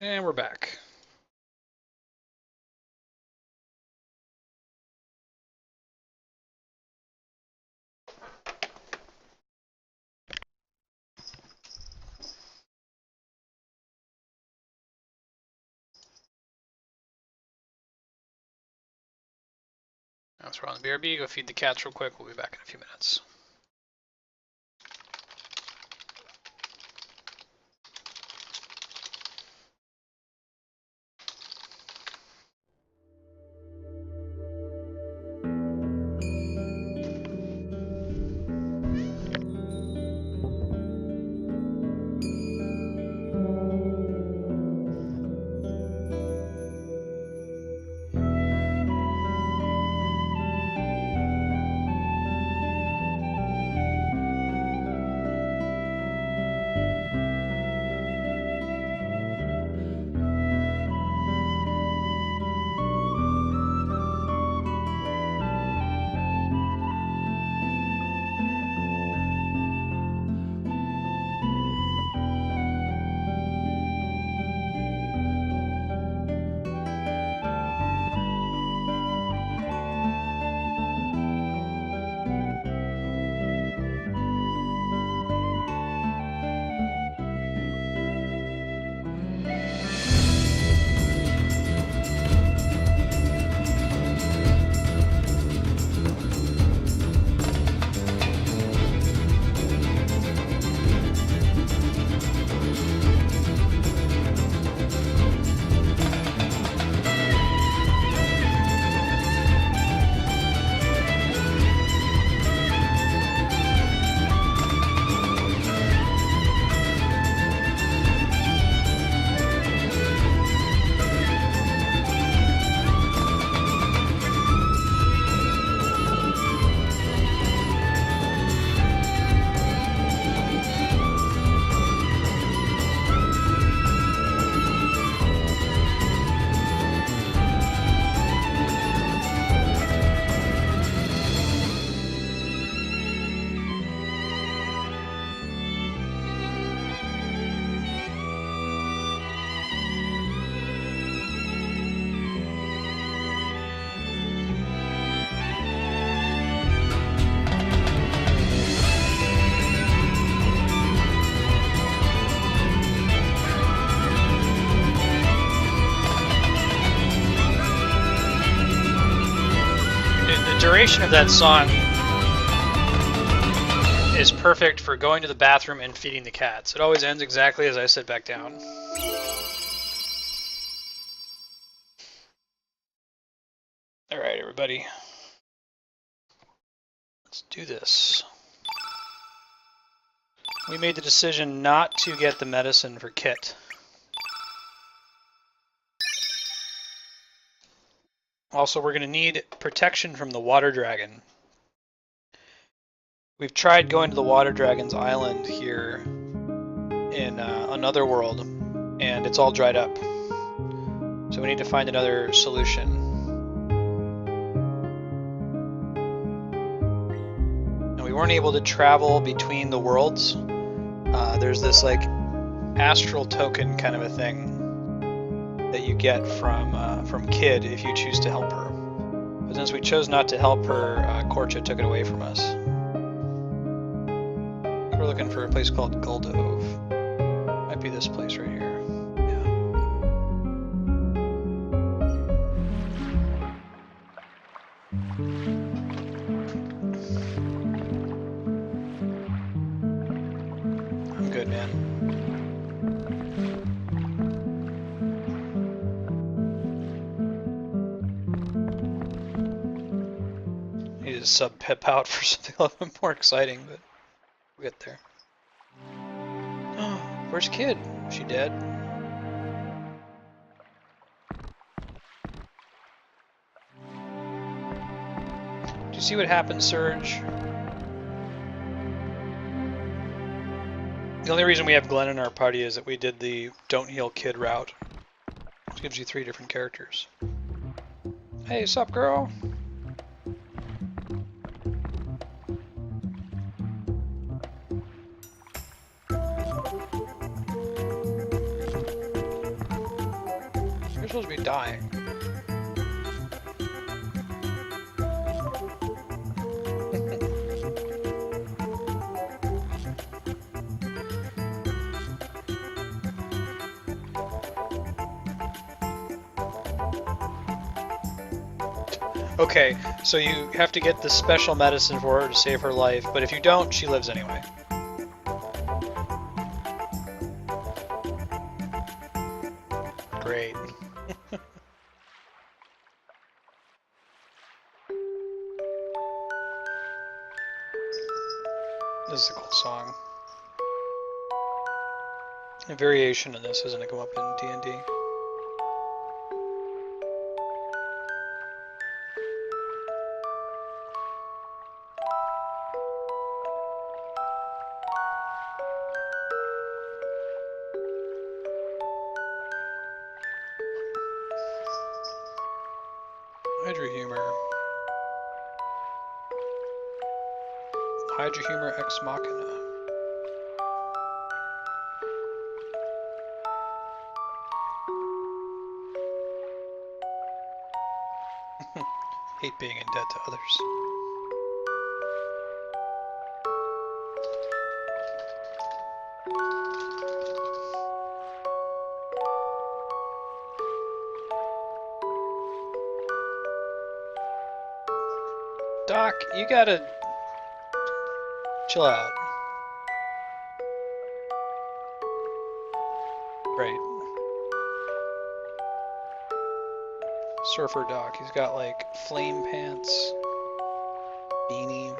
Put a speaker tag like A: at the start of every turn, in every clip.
A: And we're back. Now let's run the BRB, go feed the cats real quick. We'll be back in a few minutes. The duration of that song is perfect for going to the bathroom and feeding the cats. It always ends exactly as I sit back down. All right, everybody. Let's do this. We made the decision not to get the medicine for Kit. Also, we're going to need protection from the water dragon. We've tried going to the water dragon's island here in another world, and it's all dried up. So we need to find another solution. And we weren't able to travel between the worlds. There's this like astral token kind of a thing that you get from Kid if you choose to help her. But since we chose not to help her, Korcha took it away from us. We're looking for a place called Guldove. Might be this place right here. Yeah. I'm good, man. Sub Pip out for something a little bit more exciting, but we'll get there. Oh, where's Kid? Is she dead? Do you see what happened, Surge? The only reason we have Glenn in our party is that we did the Don't Heal Kid route, which gives you 3 different characters. Hey, sup, girl? supposed to be dying. Okay, so you have to get the special medicine for her to save her life, but if you don't, she lives anyway. Great. This is a cool song. A variation of this isn't going to come up in D&D. Hydra humor ex machina. Hate being in debt to others. Doc, you gotta chill out. Right. Surfer Doc. He's got like flame pants, beanie.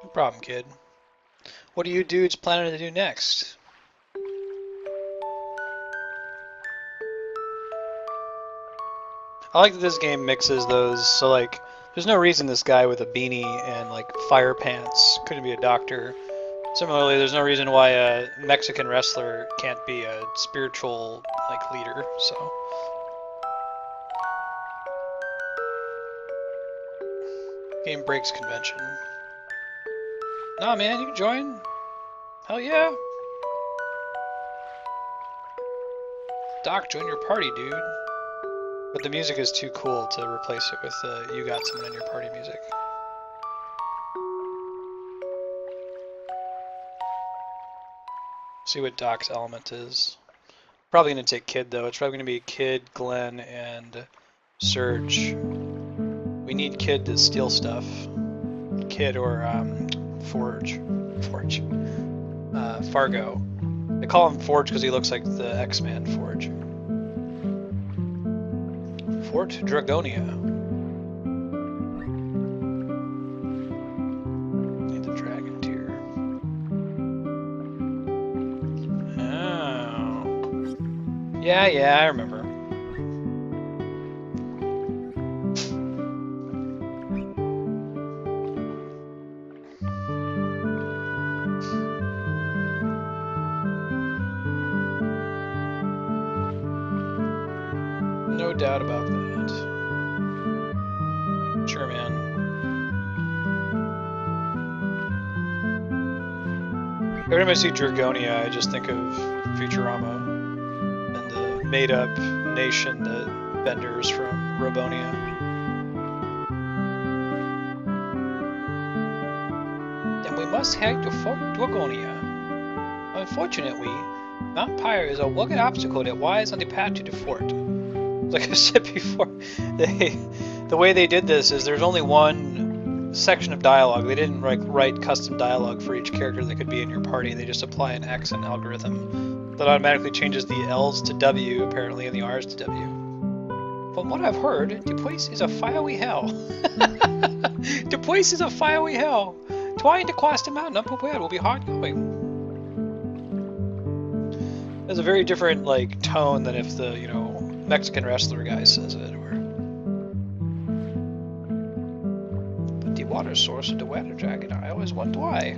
A: No problem, kid. What are you dudes planning to do next? I like that this game mixes those, so like, there's no reason this guy with a beanie and like fire pants couldn't be a doctor. Similarly, there's no reason why a Mexican wrestler can't be a spiritual like leader, so. Game breaks convention. Nah man, you can join. Hell yeah. Doc, join your party, dude. But the music is too cool to replace it with you got someone in your party music. See what Doc's element is. Probably going to take Kid though. It's probably going to be Kid, Glenn, and Surge. We need Kid to steal stuff. Kid or Forge. Fargo. They call him Forge because he looks like the X-Man Forge. Fort Dragonia. Need the dragon tier. Oh. Yeah, I remember. No doubt about that. Sure, man. Every time I see Dragonia, I just think of Futurama and the made-up nation that benders from Robonia. Then we must head to Fort Dragonia. Unfortunately, Mount Pyre is a rugged obstacle that lies on the path to the fort. Like I said before, the way they did this is there's only one section of dialogue. They didn't like write custom dialogue for each character that could be in your party. They just apply an accent algorithm that automatically changes the L's to W apparently and the R's to W. From what I've heard, the place is a fiery hell. The place is a fiery hell. Trying to cross the mountain unprepared will be hard going. There's a very different like tone than if the Mexican wrestler guy says it, or but the water source of the water dragon, I always wonder why.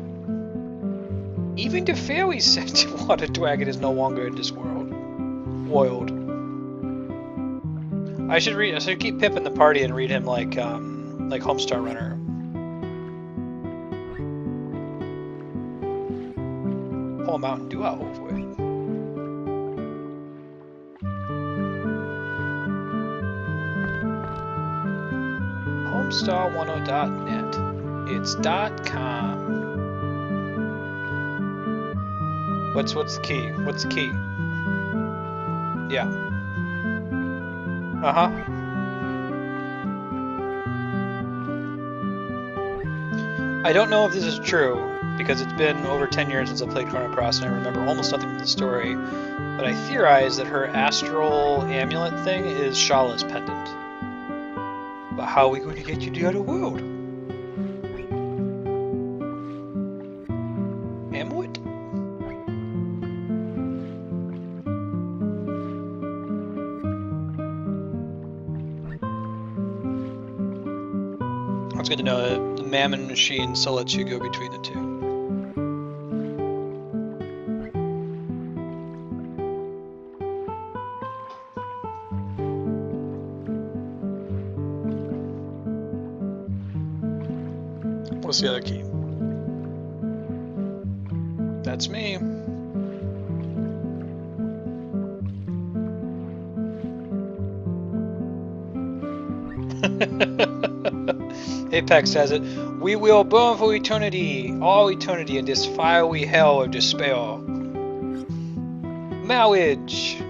A: Even the fairies said the water dragon is no longer in this world. I should keep Pip in the party and read him like Homestar Runner. Pull them out and do out over it. Homestar10.net. It's .com. What's the key? What's the key? Yeah. Uh-huh. I don't know if this is true, because it's been over 10 years since I played Chrono Cross and I remember almost nothing from the story, but I theorize that her astral amulet thing is Shala's pendant. But how are we going to get you to the other world? Amulet? That's good to know that the Mammon machine still lets you go between the two. What's the other key? That's me. Apex has it. We will burn for eternity, all eternity, in this fiery hell of despair. Marriage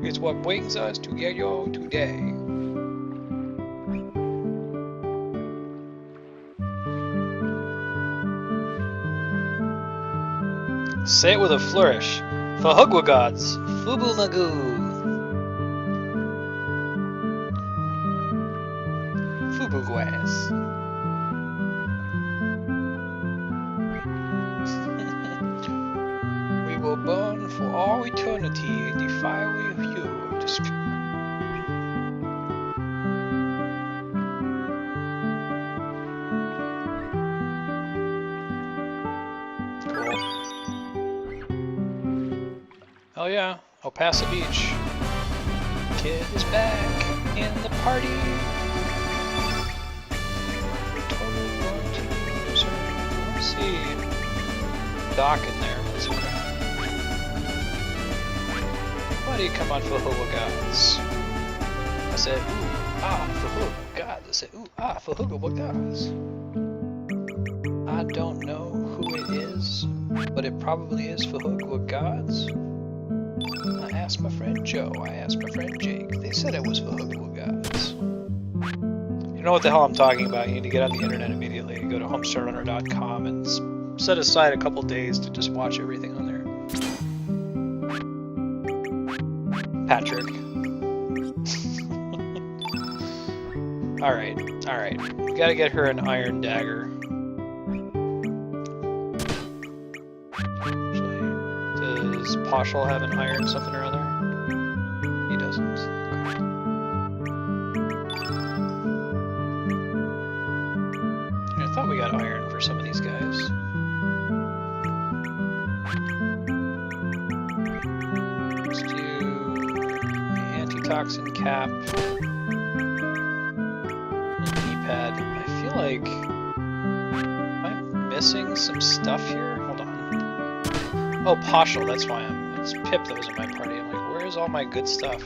A: is what brings us together today. Say it with a flourish. For Hugwa gods, Fubu Nagu. Fubu Guas. We will burn for all eternity in the fiery hue of despair. Oh yeah, El Paso Beach. Kid is back in the party. Totally going to let's see. Dock in there, that's okay. Why do you come on for Hugwa gods? I said, ooh, ah, for Hugwa gods. I said, ooh, ah, for Hugwa gods. I don't know who it is, but it probably is for Hugwa gods. I asked my friend Joe, I asked my friend Jake, they said it was for Hugwa gods. You know what the hell I'm talking about, you need to get on the internet immediately, go to homestarrunner.com and set aside a couple days to just watch everything on there. Patrick. Alright, we gotta get her an iron dagger. Does Poshel have an iron something or other? He doesn't. Okay. I thought we got iron for some of these guys. Let's do the antitoxin cap and D-pad. I feel like... am I missing some stuff here? Hold on. Oh, Poshel, that's why it's Pip that was in my party. I'm like, where's all my good stuff?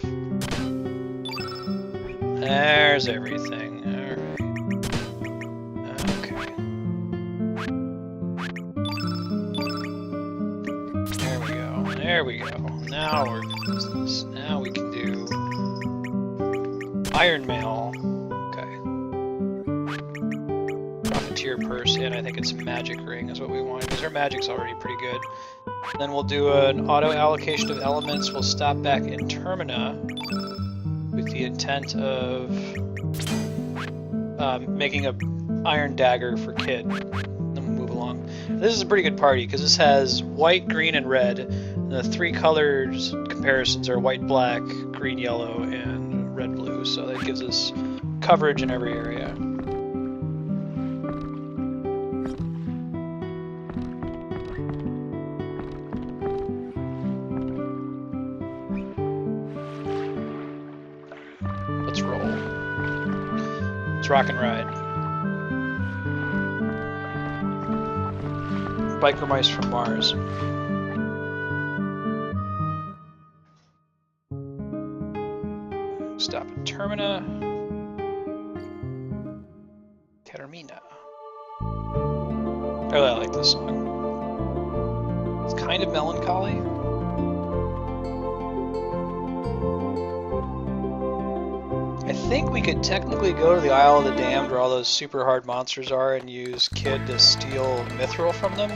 A: There's everything. Alright. Okay. There we go. Now we're in business. Now we can do Iron Mail. Okay. Profiteer purse, and I think it's Magic Ring is what we want, because our magic's already pretty good. Then we'll do an auto allocation of elements. We'll stop back in Termina with the intent of making a iron dagger for Kid. Then we'll move along. This is a pretty good party because this has white, green, and red. And the three colors comparisons are white, black, green, yellow, and red, blue. So that gives us coverage in every area. Let's roll. Let's rock and ride. Biker mice from Mars. Termina. Termina. I really like this song. It's kind of melancholy. I think we could technically go to the Isle of the Damned where all those super hard monsters are and use Kid to steal mithril from them,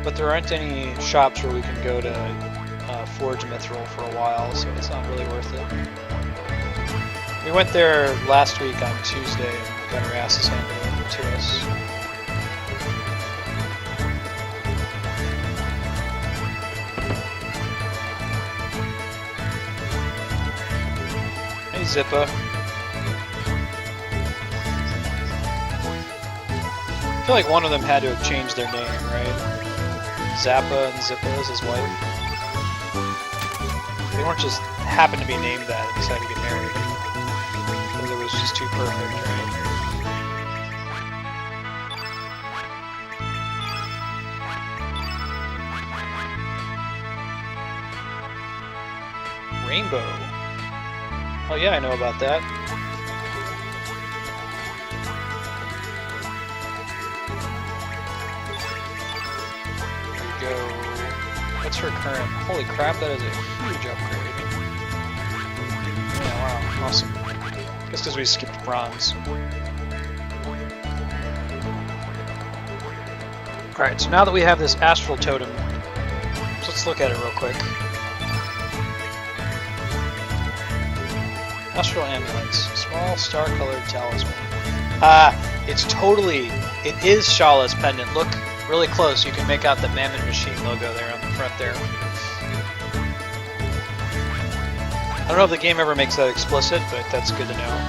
A: but there aren't any shops where we can go to forge mithril for a while, so it's not really worth it. We went there last week on Tuesday and got our asses handed over to us. Hey Zippa. I feel like one of them had to have changed their name, right? Zappa and Zippa is his wife. They weren't just happened to be named that and decided to get married. Because it was just too perfect, right? Rainbow. Oh yeah, I know about that. There we go. What's her current? Holy crap, that is a huge upgrade. Yeah, wow, awesome. Just because we skipped bronze. Alright, so now that we have this astral totem, let's look at it real quick. Astral amulets. Small star-colored talisman. It is Shala's pendant. Look really close. You can make out the Mammon Machine logo there on the front there. I don't know if the game ever makes that explicit, but that's good to know.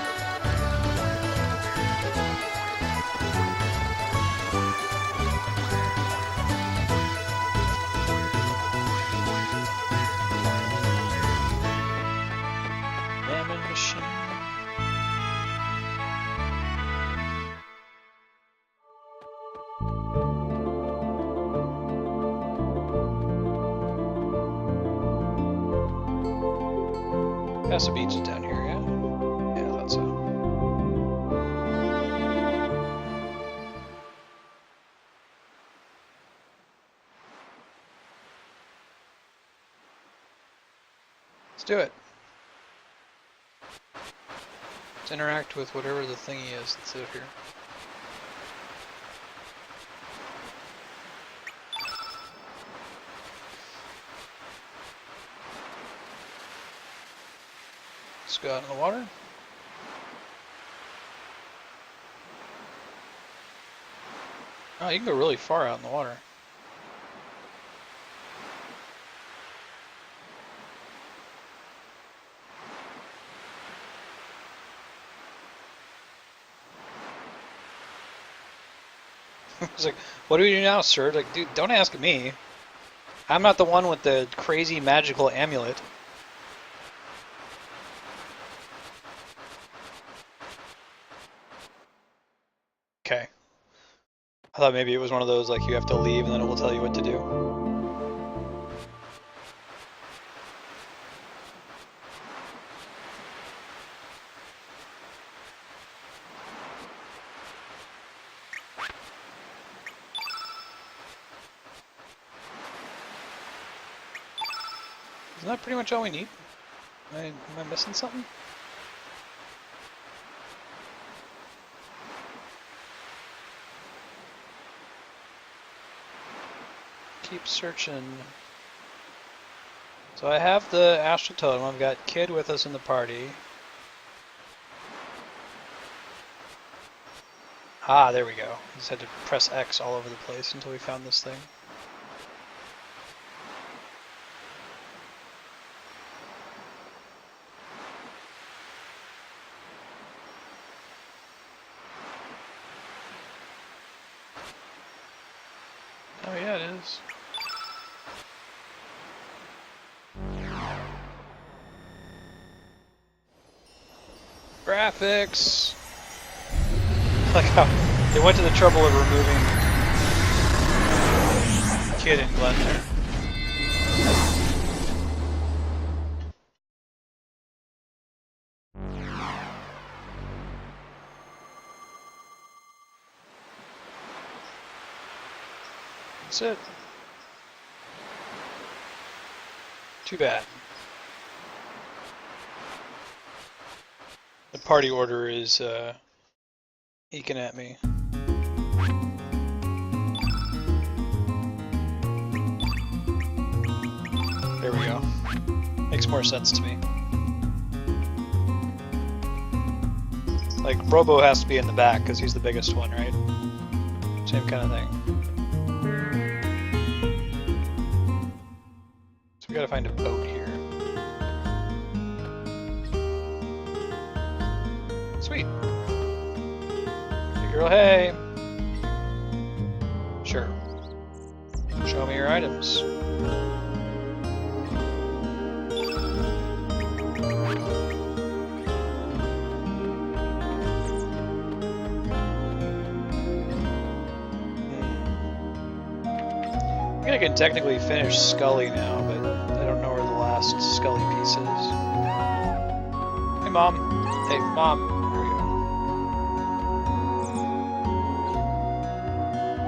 A: Casa Beach is down here, yeah? Yeah, I thought so. Let's do it. Let's interact with whatever the thingy is that's out here. Let's go out in the water. Oh, you can go really far out in the water. It's like, what do we do now, sir? Like, dude, don't ask me. I'm not the one with the crazy magical amulet. Okay. I thought maybe it was one of those, like, you have to leave and then it will tell you what to do. Isn't that pretty much all we need? Am I missing something? Keep searching. So I have the astral totem. I've got Kid with us in the party. Ah, there we go. Just had to press X all over the place until we found this thing. Oh yeah, it is. Graphics! Like how they went to the trouble of removing Kid and Glenn there. That's it. Too bad. The party order is eking at me. There we go. Makes more sense to me. Like, Robo has to be in the back because he's the biggest one, right? Same kind of thing. So we gotta find a boat here. Sweet. Hey girl, hey! Sure. Show me your items. I can technically finish Scully now, but I don't know where the last Scully piece is. Hey, Mom. Hey, Mom. There we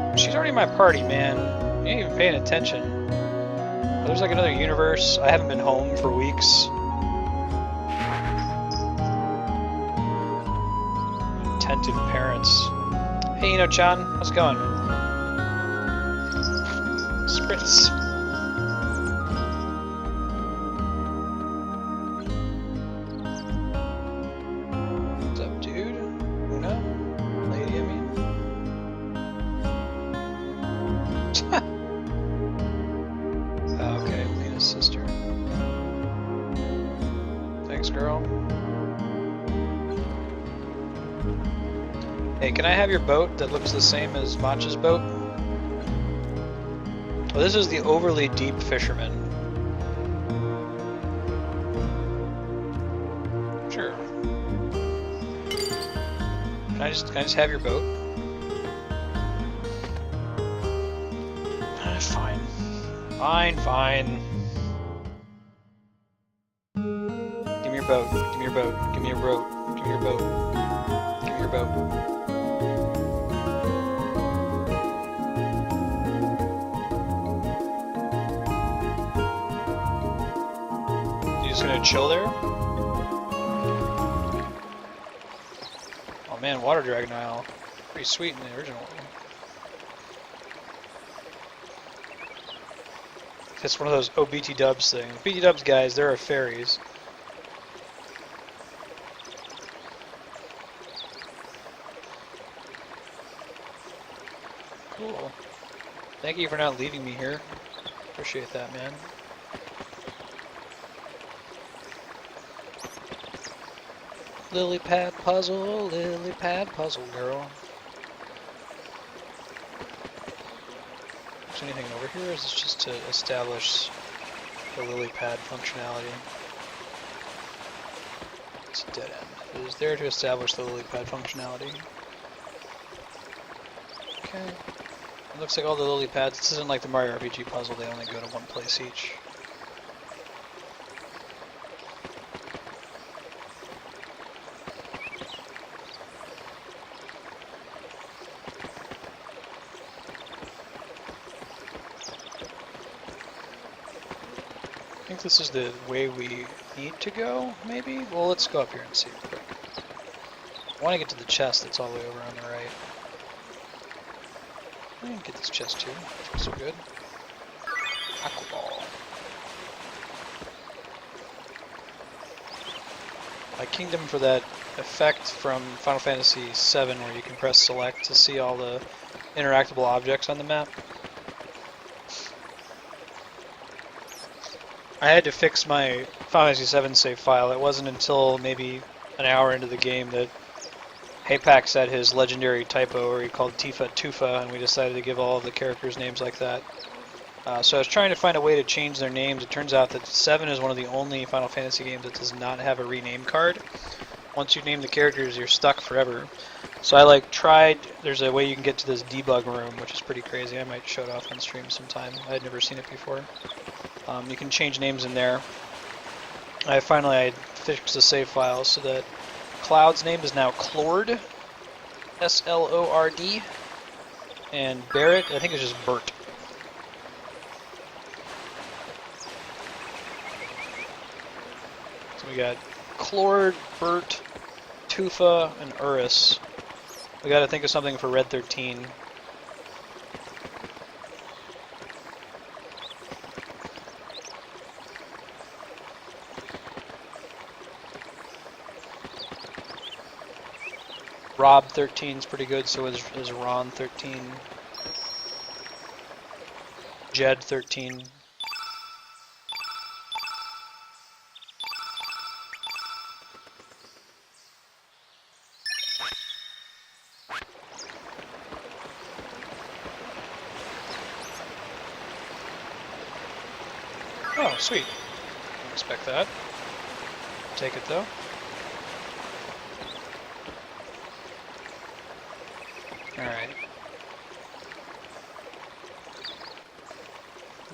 A: go. She's already in my party, man. You ain't even paying attention. There's like another universe. I haven't been home for weeks. Attentive parents. Hey, Ino-chan. How's it going? Spritz. What's up, dude? Una? Lady, I mean. Okay, Lena's sister. Thanks, girl. Hey, can I have your boat that looks the same as Matcha's boat? Well, this is the overly deep fisherman. Sure. Can I just have your boat? Fine. Fine. Give me your boat. Give me your boat. Give me your boat. Give me your boat. Give me your boat. Just gonna chill there? Oh man, Water Dragon Isle. Pretty sweet in the original one. It's one of those OBT dubs things. BT dubs guys, there are fairies. Cool. Thank you for not leaving me here. Appreciate that, man. Lily pad puzzle, girl. Is there anything over here, or is this just to establish the lily pad functionality? It's a dead end. It is there to establish the lily pad functionality. Okay. It looks like all the lily pads, this isn't like the Mario RPG puzzle, they only go to one place each. I think this is the way we need to go, maybe? Well, let's go up here and see real quick. I want to get to the chest that's all the way over on the right. I can get this chest too. Feels so good. Aqua Ball. I kingdom for that effect from Final Fantasy VII where you can press select to see all the interactable objects on the map. I had to fix my Final Fantasy VII save file. It wasn't until maybe an hour into the game that Haypack said his legendary typo where he called Tifa Tufa, and we decided to give all of the characters names like that. So I was trying to find a way to change their names. It turns out that 7 is one of the only Final Fantasy games that does not have a rename card. Once you name the characters, you're stuck forever. So I tried, there's a way you can get to this debug room, which is pretty crazy. I might show it off on stream sometime. I had never seen it before. You can change names in there. I fixed the save file so that Cloud's name is now Clord, S-L-O-R-D, and Barrett, I think it's just Bert. So we got Clord, Bert, Tufa, and Urus. We gotta think of something for Red 13. Rob 13 is pretty good, so is Ron 13. Jed 13. Oh, sweet. Didn't expect that. Take it though. Alright.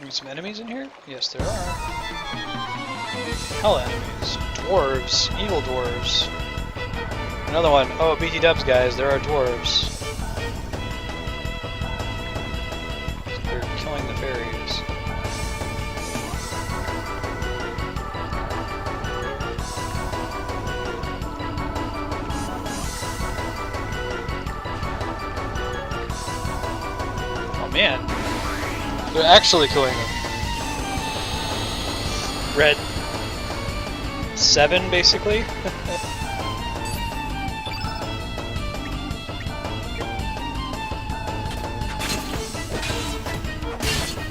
A: Need some enemies in here? Yes, there are. Hell enemies. Dwarves. Evil dwarves. Another one. Oh, BT dubs, guys. There are dwarves. They're killing the fairies. Oh, man. They're actually killing them. Red 7, basically.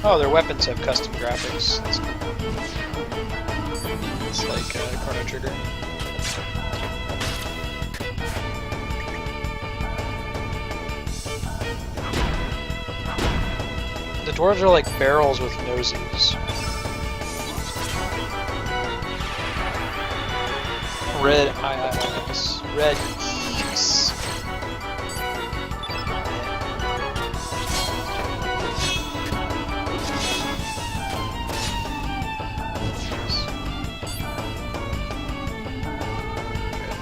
A: Oh, their weapons have custom graphics. That's cool. It's like Chrono Trigger. The dwarves are like barrels with noses. Red IIS. Red X.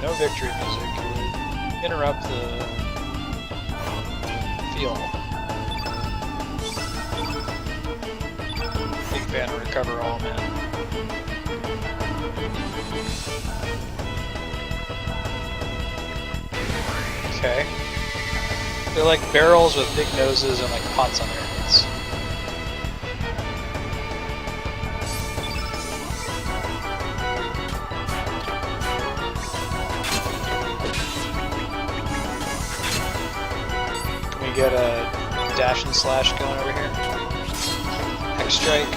A: No victory music. It would interrupt the feel. Big fan of Recover All, man. Okay. They're like barrels with big noses and like pots on their heads. Can we get a dash and slash going over here? X strike.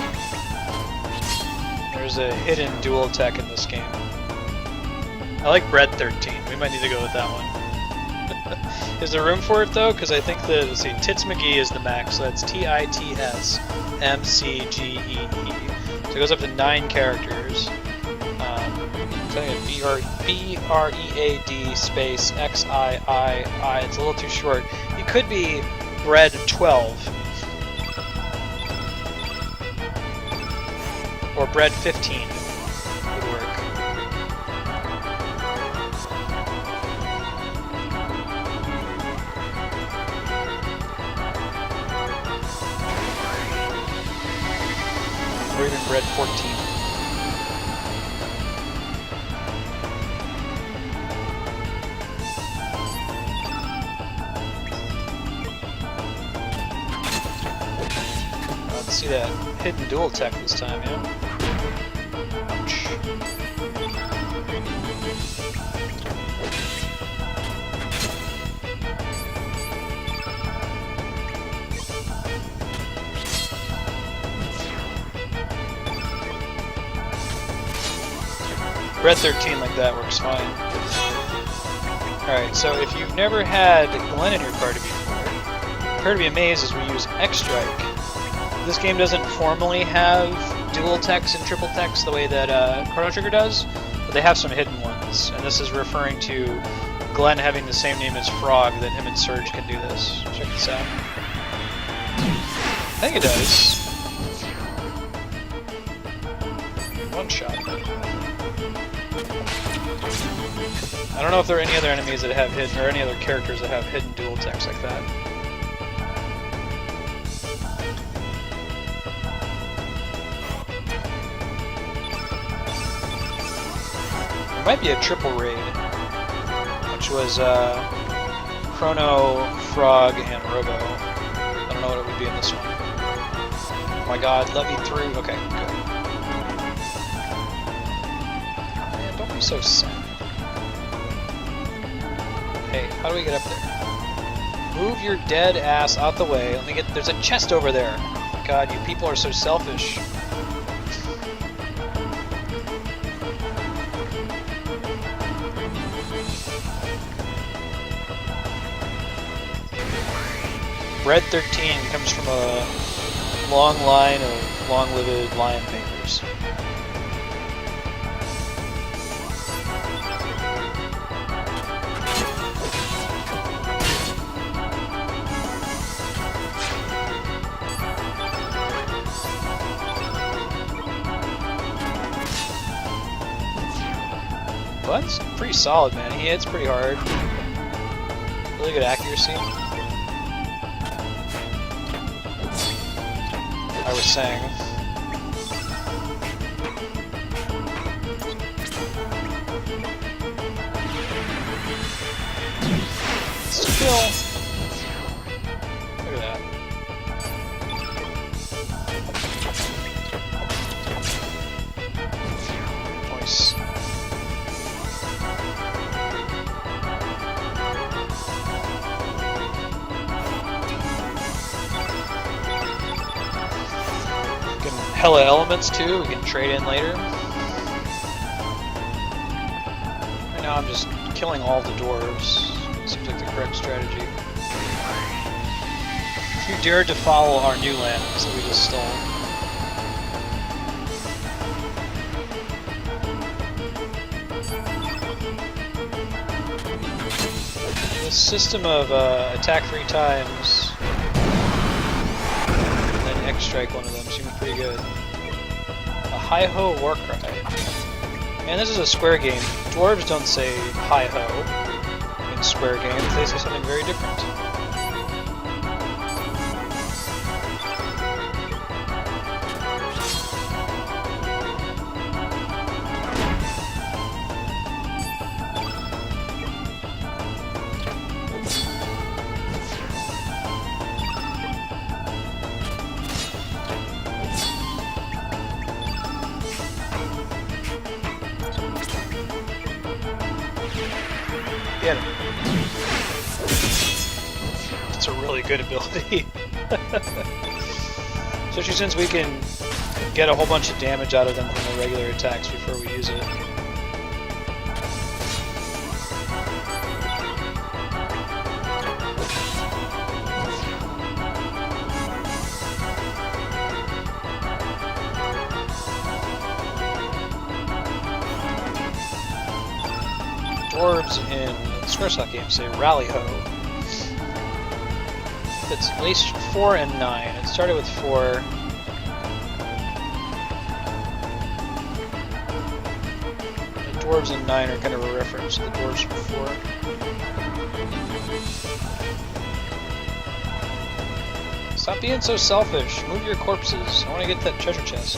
A: There's a hidden dual tech in this game. I like Bread 13. We might need to go with that one. Is there room for it though? Because I think that, let's see, Tits McGee is the max, so that's TITSMCGEE. So it goes up to 9 characters. So I think BREAD space XIII. It's a little too short. It could be Bread 12. Or Bread 15 would work. Or even Bread 14. Let's see that hidden dual tech this time, yeah? Ouch. Red 13 like that works fine. Alright, so if you've never had Glenn in your party before, prepare to be amazed as we use X-Strike. This game doesn't formally have dual techs and triple techs the way that Chrono Trigger does, but they have some hidden ones, and this is referring to Glenn having the same name as Frog, that him and Surge can do this. Check this out. I think it does. One shot. I don't know if there are any other enemies that have hidden, or any other characters that have hidden dual techs like that. might be a triple raid, which was Chrono, Frog, and Robo. I don't know what it would be in this one. Oh my god, let me through. Okay, good. Man, don't be so sad. Hey, how do we get up there? Move your dead ass out the way. Let me get. There's a chest over there. Oh my god, you people are so selfish. Red 13 comes from a long line of long-lived lion makers. Well, that's pretty solid, man. He hits pretty hard. Really good accuracy. I was saying. Still. Look at that. Nice. Hella elements too, we can trade in later. Right now I'm just killing all the dwarves. Seems like the correct strategy. If you dared to follow our new lands that we just stole. This system of attack 3 times strike one of them seems pretty good. A hi-ho war cry. And this is a square game. Dwarves don't say hi-ho in square games, they say something very different. Get him. It's a really good ability. Especially since we can get a whole bunch of damage out of them from the regular attacks before we use it. Dwarves in Squaresoft games say rally ho. It's at least 4 and 9. It started with 4. The dwarves in 9 are kind of a reference to the dwarves from 4. Stop being so selfish. Move your corpses. I want to get that treasure chest.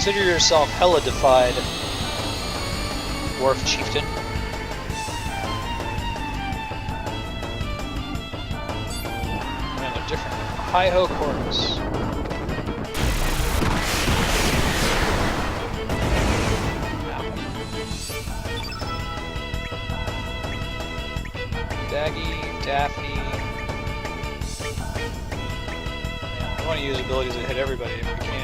A: Consider yourself hella defied, dwarf chieftain. Man, they're different. Hi-ho chorus. Daggy, Daphne. Man, we want to use abilities that hit everybody if we can.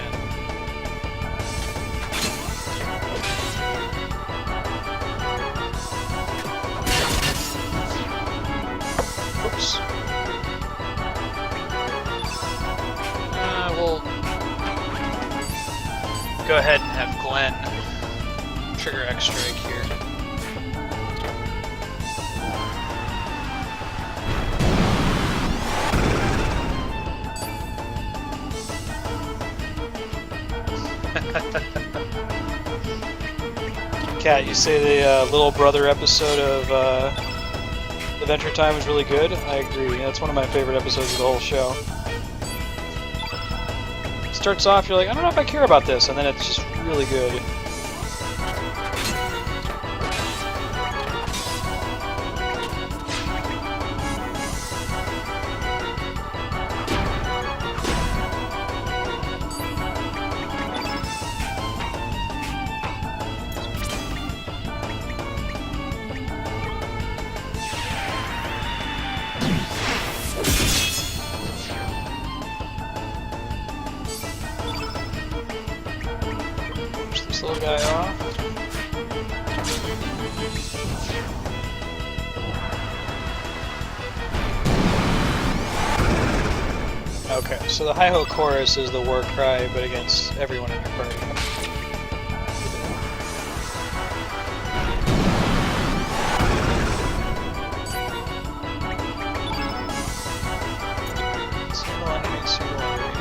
A: We'll go ahead and have Glenn trigger X-Strike here. Kat, you say the little brother episode of Adventure Time was really good? I agree. That's one of my favorite episodes of the whole show. It starts off, you're like, I don't know if I care about this, and then it's just really good. This little guy off. Okay, so the hi-ho chorus is the war cry, but against everyone in your party. Single enemy, single enemy.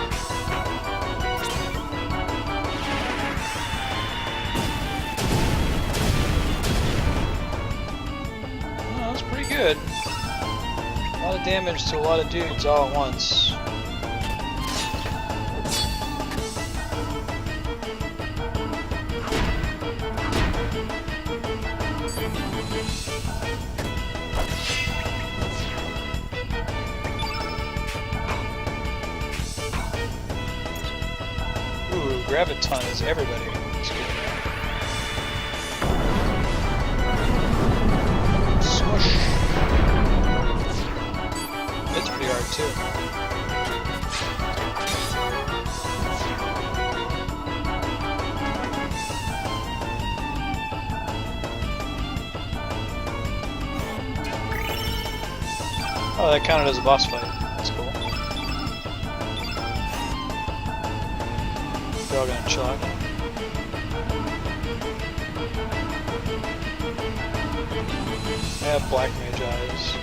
A: Oh, that was pretty good. A lot of damage to a lot of dudes all at once. Ooh, Graviton is everybody. That's good. Smush. It's pretty hard too. Oh, that counted as a boss fight. That's cool. Dog and Chug. I have black mage eyes.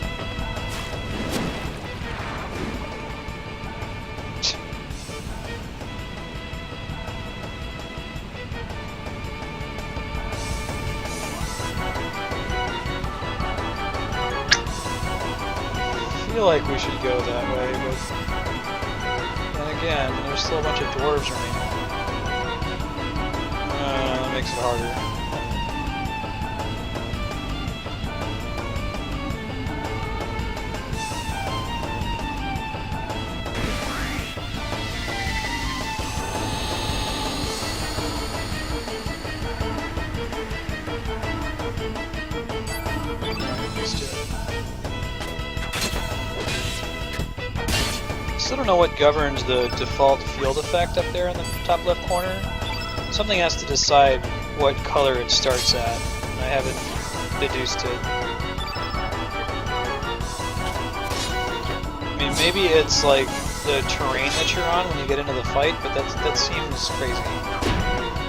A: I feel like we should go that way, but then again, there's still a bunch of dwarves remaining. That makes it harder. Let's do it. Still don't know what governs the default field effect up there in the top left corner. Something has to decide what color it starts at. I haven't deduced it. I mean, maybe it's like the terrain that you're on when you get into the fight, but that seems crazy.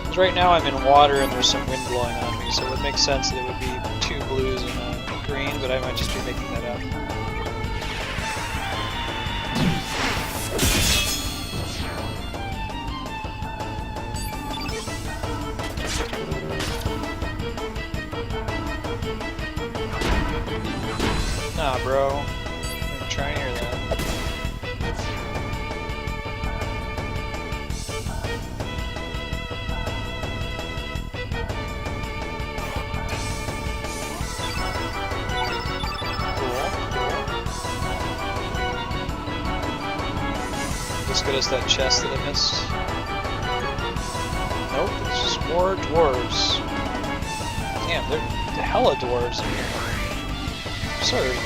A: Because right now I'm in water and there's some wind blowing on me, so it would make sense that it would be 2 blues and a green, but I might just be making that up. Nah, bro. I'm trying to hear that. Just get us that chest that I missed. Nope, it's just more dwarves. Damn, they're hella dwarves in here. Absurd.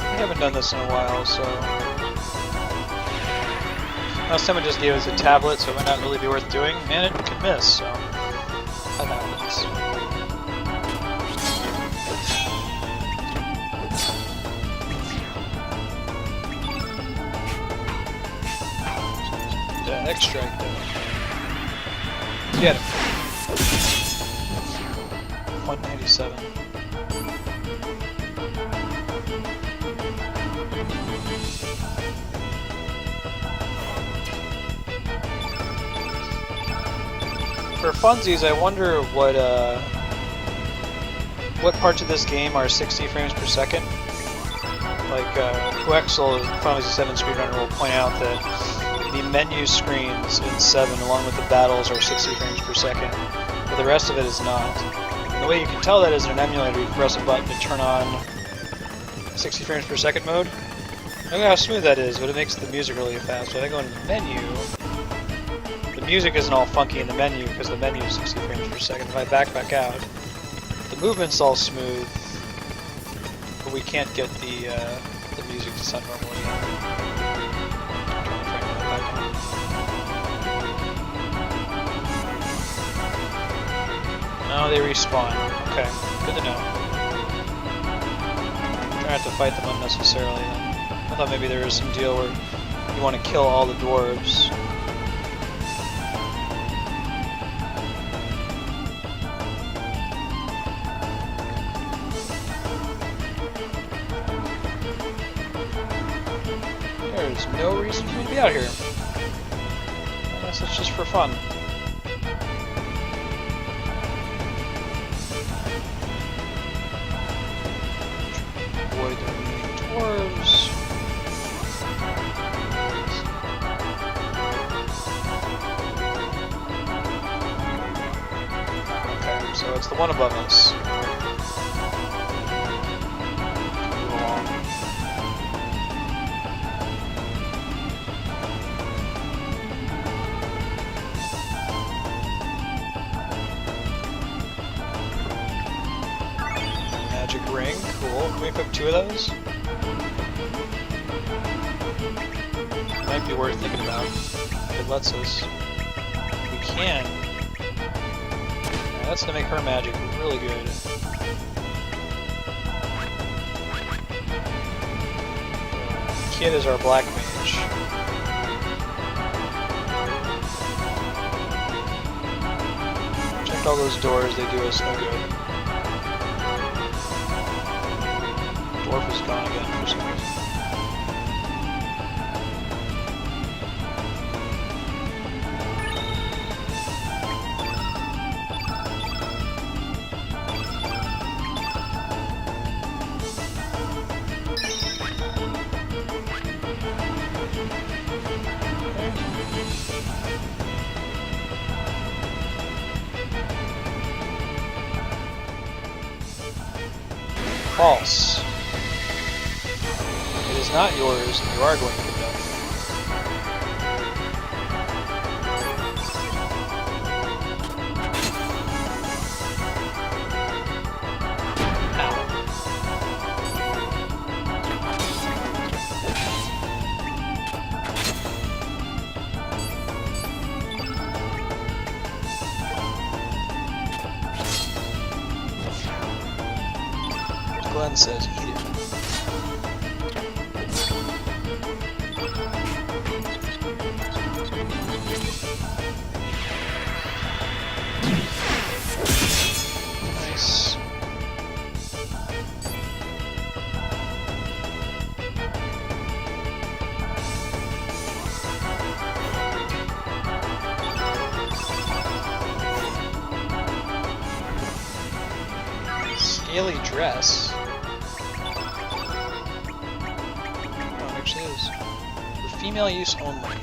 A: I haven't done this in a while, so... Last time I just gave us a tablet, so it might not really be worth doing, and it can miss, so... That happens. X-Strike though. Get him. 197. For funsies, I wonder what parts of this game are 60 frames per second. Like, Quexel, Final Fantasy VII speedrunner, will point out that the menu screens in 7, along with the battles, are 60 frames per second, but the rest of it is not. And the way you can tell that is in an emulator, you press a button to turn on 60 frames per second mode. I don't know how smooth that is, but it makes the music really fast. When I go into the menu, the music isn't all funky in the menu because the menu is 60 frames per second. If I back out, the movement's all smooth, but we can't get the music to sound normal yet. No, they respawn. Okay, good to know. Try not to fight them unnecessarily then. I thought maybe there was some deal where you want to kill all the dwarves. There's no reason for me to be out here. Unless it's just for fun. Avoid the remaining dwarves. Okay, so it's the one above us. Move along. Magic ring, cool. Can we equip 2 of those? Might be worth thinking about if it lets us. We can. Yeah, that's gonna make her magic really good. Kid is our black mage. Check all those doors, they do us no good. Dwarf is gone again for some reason. False. It is not yours, and you are going to get done. Ow. Glenn says, eat it. Nice. Scaly dress. Actually is. For female use only.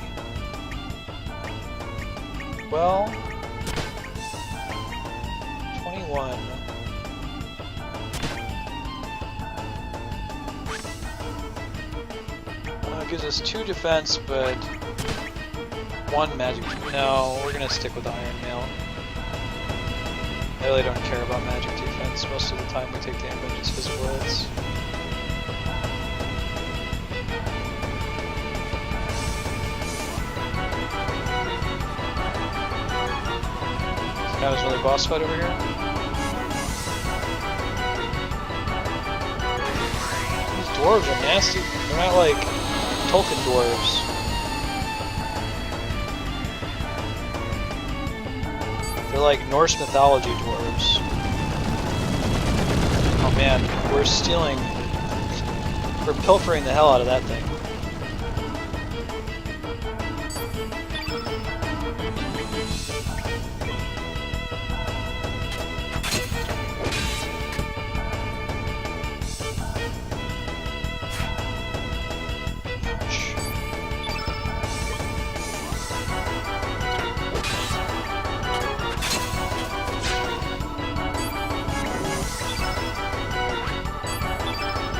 A: Well, 21. It gives us 2 defense, but 1 magic. No, we're gonna stick with the Iron Mail. I really don't care about magic defense. Most of the time we take damage, it's physical hits. That was really boss fight over here. These dwarves are nasty. They're not like Tolkien dwarves. They're like Norse mythology dwarves. Oh man, we're stealing... We're pilfering the hell out of that thing.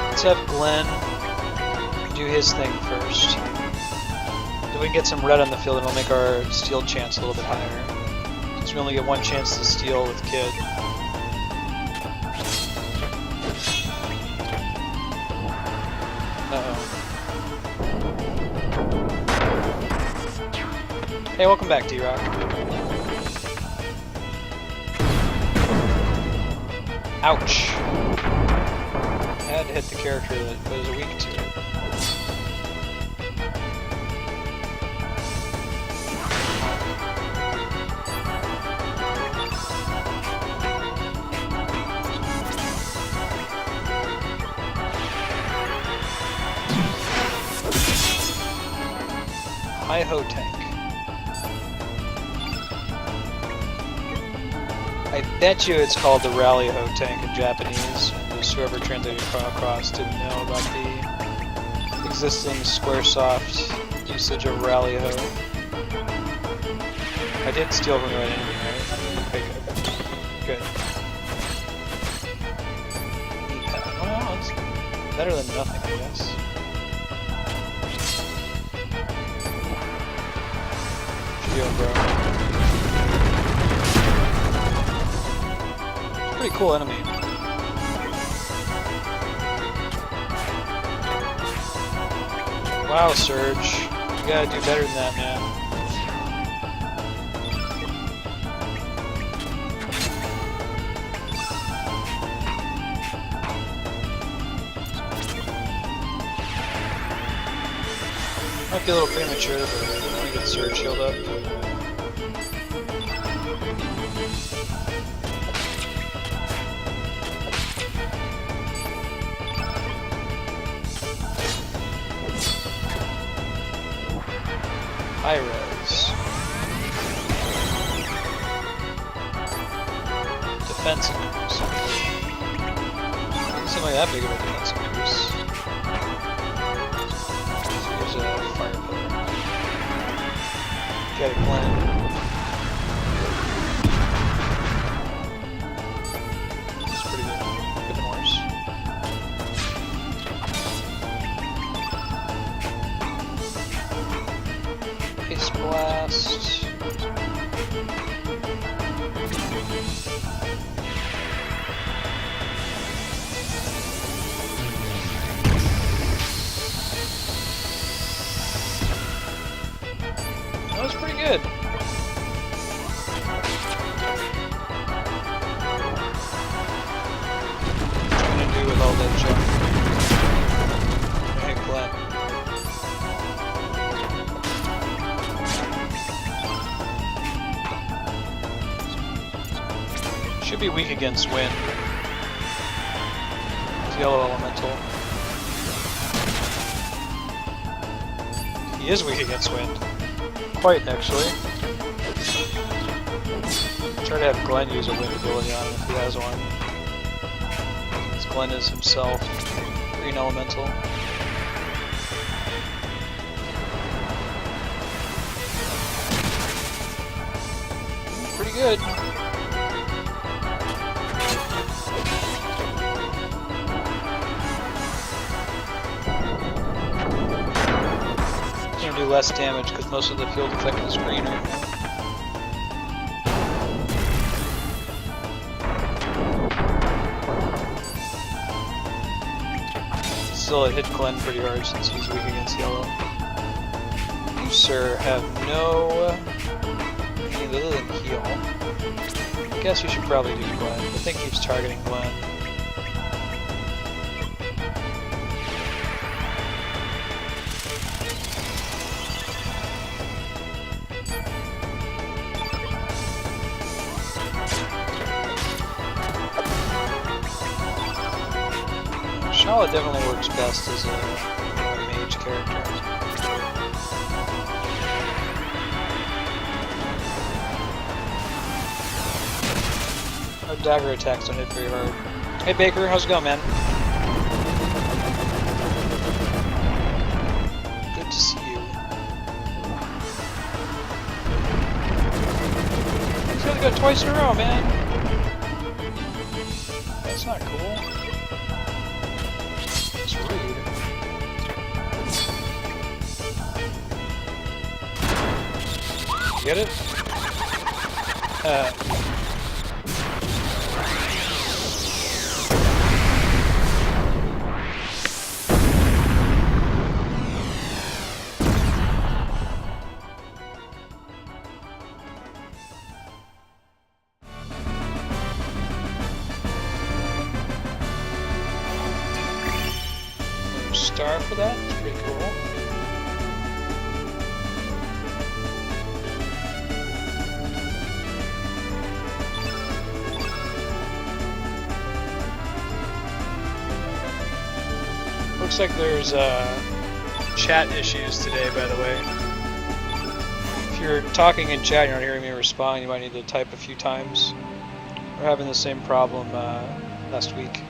A: Let's have Glenn do his thing first. Then we can get some red on the field and it'll make our steal chance a little bit higher. Since we only get one chance to steal with Kid. Uh-oh. Hey, welcome back, D-Rock. Ouch. I had to hit the character that was weak to it. Hi-ho tank. I bet you it's called the rally-ho tank in Japanese. Whoever translated across didn't know about the existing Squaresoft usage of rally-ho. I did steal from the right enemy, right? Okay, good. Oh, it's better than nothing, I guess. What you doing, bro? Pretty cool enemy. Wow, Surge. You gotta do better than that, man. Might be a little premature, but I want to get Surge healed up. High res. Defense increase. Doesn't seem like that big of a defense increase. Here's a fire pillar. Get it, Glenn. It's pretty good. Good than worse. Ace Blast. That was pretty good. What are you gonna do with all that junk? Hey, Glenn. Should be weak against wind. It's yellow elemental. He is weak against wind. Quite, actually. Try to have Glenn use a wind ability on him if he has one. Because Glenn is himself green elemental. Pretty good. Do less damage because most of the field effect is green right now. Still, it hit Glenn pretty hard since he's weak against yellow. You, sir, have no anything other than heal. I guess you should probably do Glenn. The thing keeps targeting Glenn. Paula definitely works best as a mage character. Our dagger attacks don't hit very hard. Hey Baker, how's it going, man? Good to see you. He's gonna go twice in a row, man. That's not cool. It's rude. Get it? Star for that? That's pretty cool. Looks like there's chat issues today, by the way. If you're talking in chat and you're not hearing me respond, you might need to type a few times. We're having the same problem last week.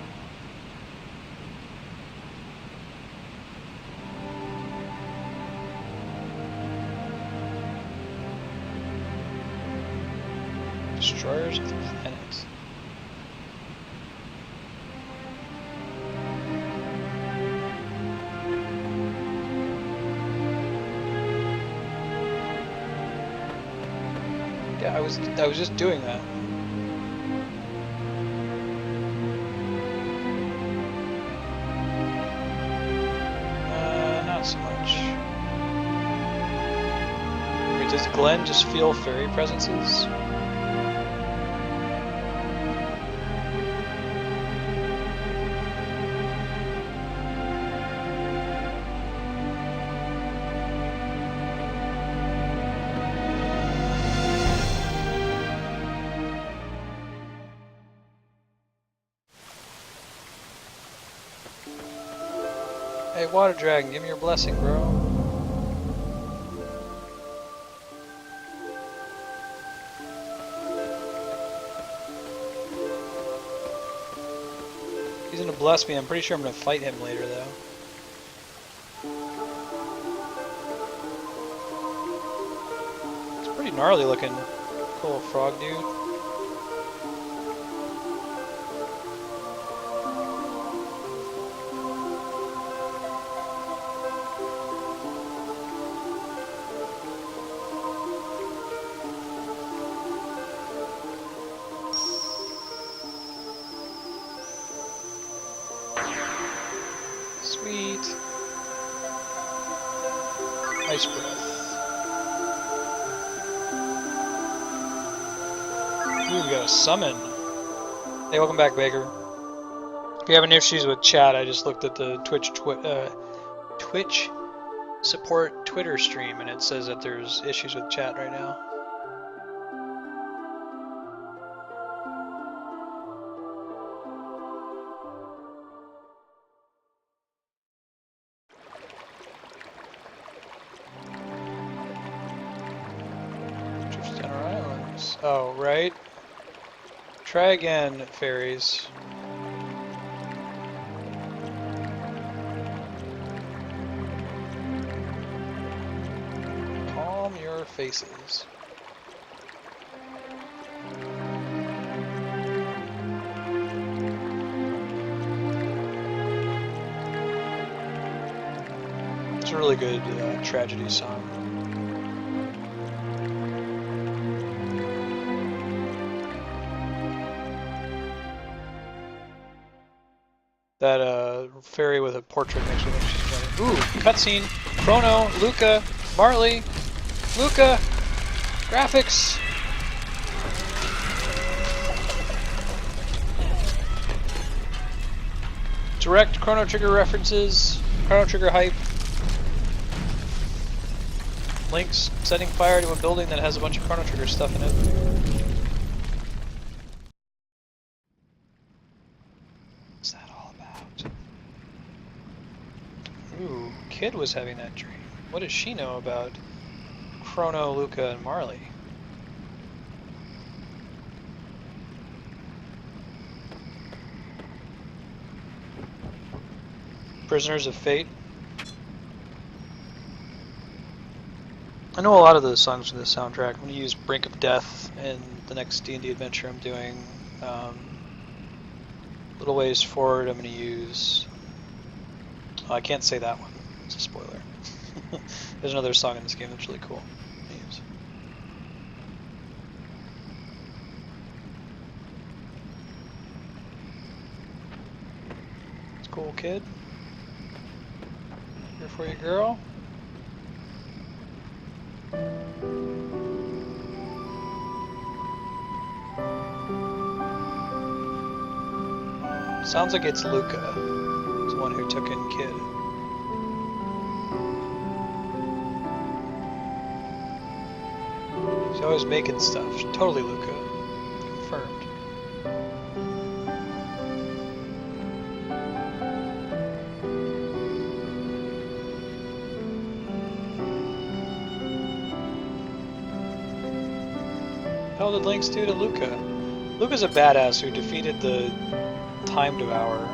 A: Destroyers of the planet. Yeah, I was just doing that. Not so much. Wait, does Glenn just feel fairy presences? Hey, Water Dragon, give me your blessing, bro. He's gonna bless me. I'm pretty sure I'm gonna fight him later, though. It's pretty gnarly looking. Cool frog dude. Sweet. Ice breath. Ooh, we got a summon. Hey, welcome back, Baker. If you have any issues with chat, I just looked at the Twitch support Twitter stream, and it says that there's issues with chat right now. Oh, right. Try again, fairies. Calm your faces. It's a really good tragedy song. That fairy with a portrait makes me think she's funny. Ooh, cutscene. Chrono, Luca, Marley, Luca, graphics. Direct Chrono Trigger references, Chrono Trigger hype. Link's setting fire to a building that has a bunch of Chrono Trigger stuff in it. What's that all about? Ooh, Kid was having that dream. What does she know about Chrono, Luca, and Marley? Prisoners of Fate. I know a lot of the songs from the soundtrack. I'm going to use Brink of Death in the next D&D adventure I'm doing. Little Ways Forward, I'm going to use... Oh, I can't say that one. It's a spoiler. There's another song in this game that's really cool. I'm gonna use. It's cool, Kid. Here for you, girl. Sounds like it's Luca. It's the one who took in Kid. She's always making stuff. Totally Luca. Confirmed. How did Lynx do to Luca? Luca's a badass who defeated the Time Devourer.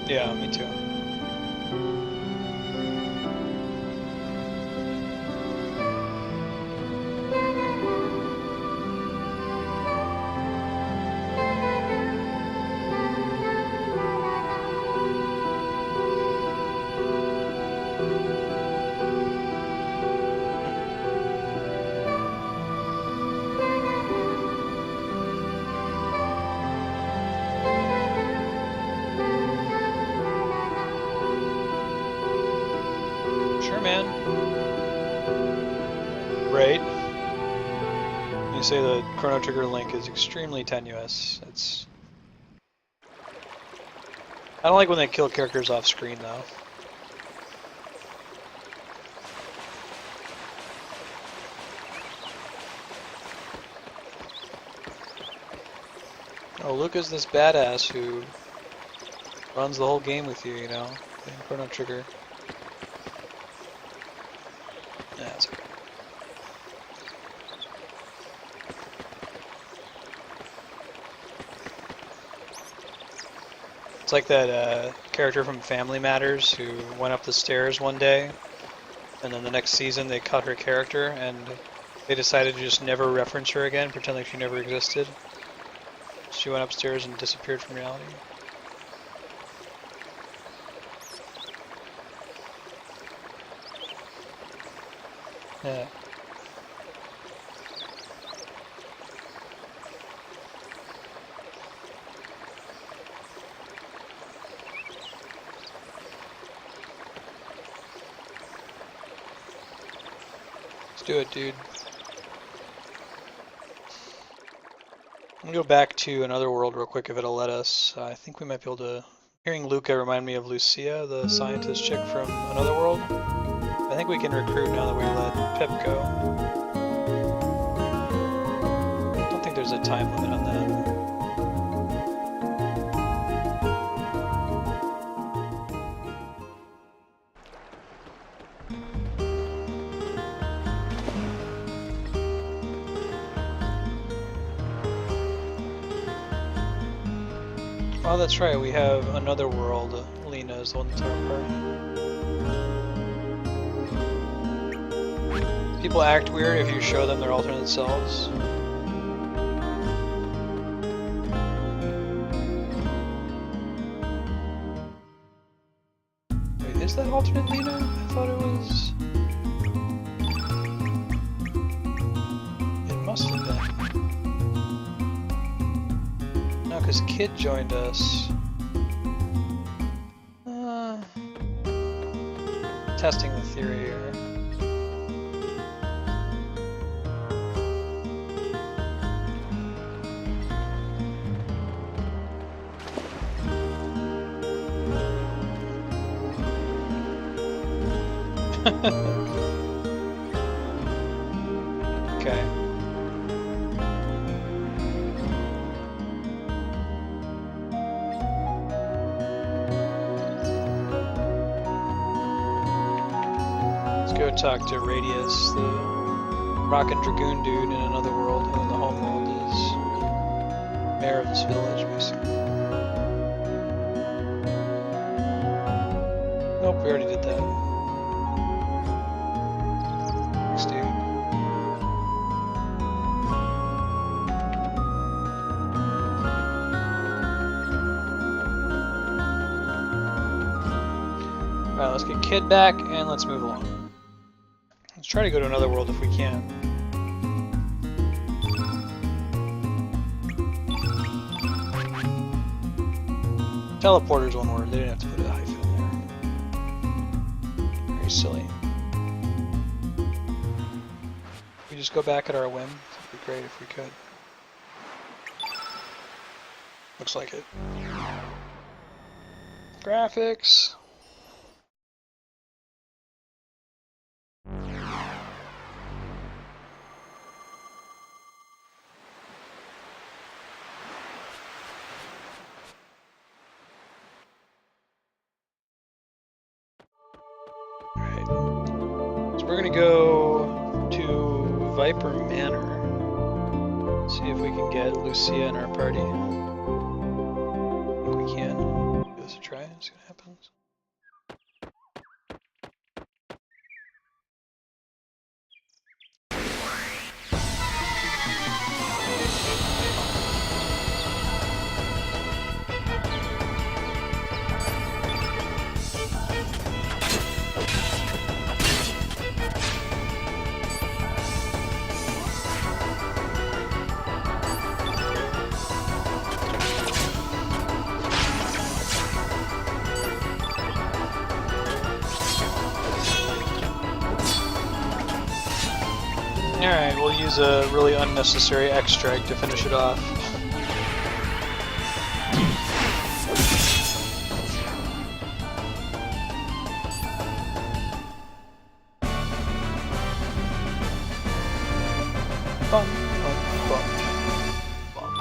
A: Yeah, me too. You say the Chrono Trigger link is extremely tenuous. It's... I don't like when they kill characters off screen though. Oh, Luca's this badass who runs the whole game with you, you know, in Chrono Trigger. Yeah, that's okay. It's like that character from Family Matters who went up the stairs one day, and then the next season they cut her character, and they decided to just never reference her again, pretend like she never existed. She went upstairs and disappeared from reality. Yeah. Let's do it, dude. I'm gonna go back to another world real quick if it'll let us. I think we might be able to... Hearing Luca remind me of Lucia, the scientist chick from another world. I think we can recruit now that we let Pip go. I don't think there's a time limit on that. Oh, that's right, we have another world. Lena is the one that's our party. People act weird if you show them their alternate selves. Wait, is that alternate Lena? I thought it was... It must have been. No, because Kid joined us. Testing the theory here. Okay. go talk to Radius, the Rock and Dragoon dude in another world, and then the home world is mayor of this village, basically. Nope, we already did that. Thanks, dude. Alright, let's get Kid back and let's move along. Let's try to go to another world if we can. Teleporter's one word, they didn't have to put a hyphen in there. Very silly. We just go back at our whim. It'd be great if we could. Looks like it. Graphics. We're gonna go to Viper Manor. See if we can get Lucia in our party. I think we can. Give this a try, see what happens. Alright, we'll use a really unnecessary X-Strike to finish it off. Bum, bum, bum, bum.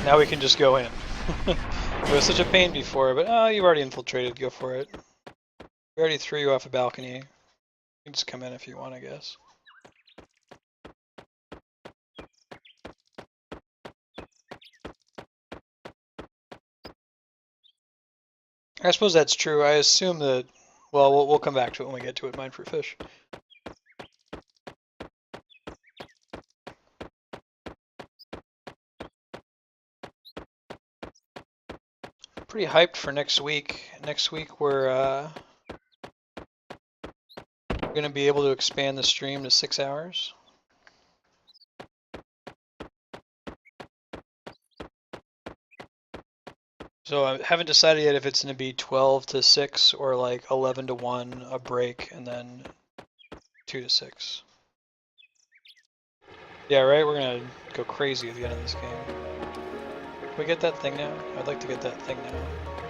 A: Now we can just go in. It was such a pain before, but you've already infiltrated, go for it. We already threw you off a balcony. You can just come in if you want, I guess. I suppose that's true. I assume that, well, we'll come back to it when we get to it, Mine for Fish. Pretty hyped for next week. Next week we're going to be able to expand the stream to 6 hours. So I haven't decided yet if it's going to be 12 to 6 or like 11 to 1, a break, and then 2 to 6. Yeah, right? We're going to go crazy at the end of this game. Can we get that thing now? I'd like to get that thing now.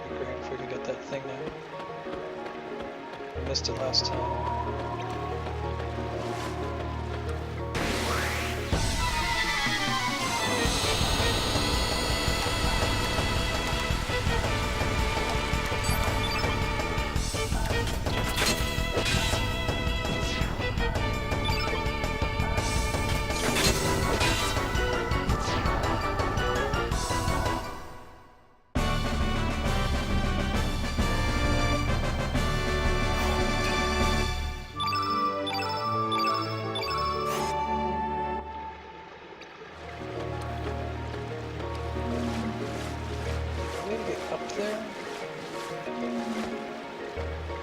A: It'd be great if we could get that thing now. I missed it last time.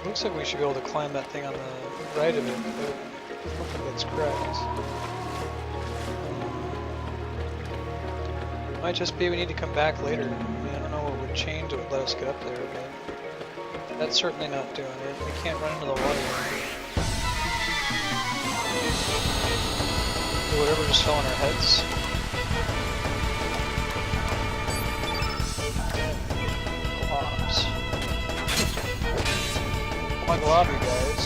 A: Looks like we should be able to climb that thing on the right of it, but hopefully that's correct. Might just be we need to come back later. I mean, I don't know what would change that would let us get up there, but that's certainly not doing it. We can't run into the water. Whatever just fell on our heads. Globs. My globby, guys.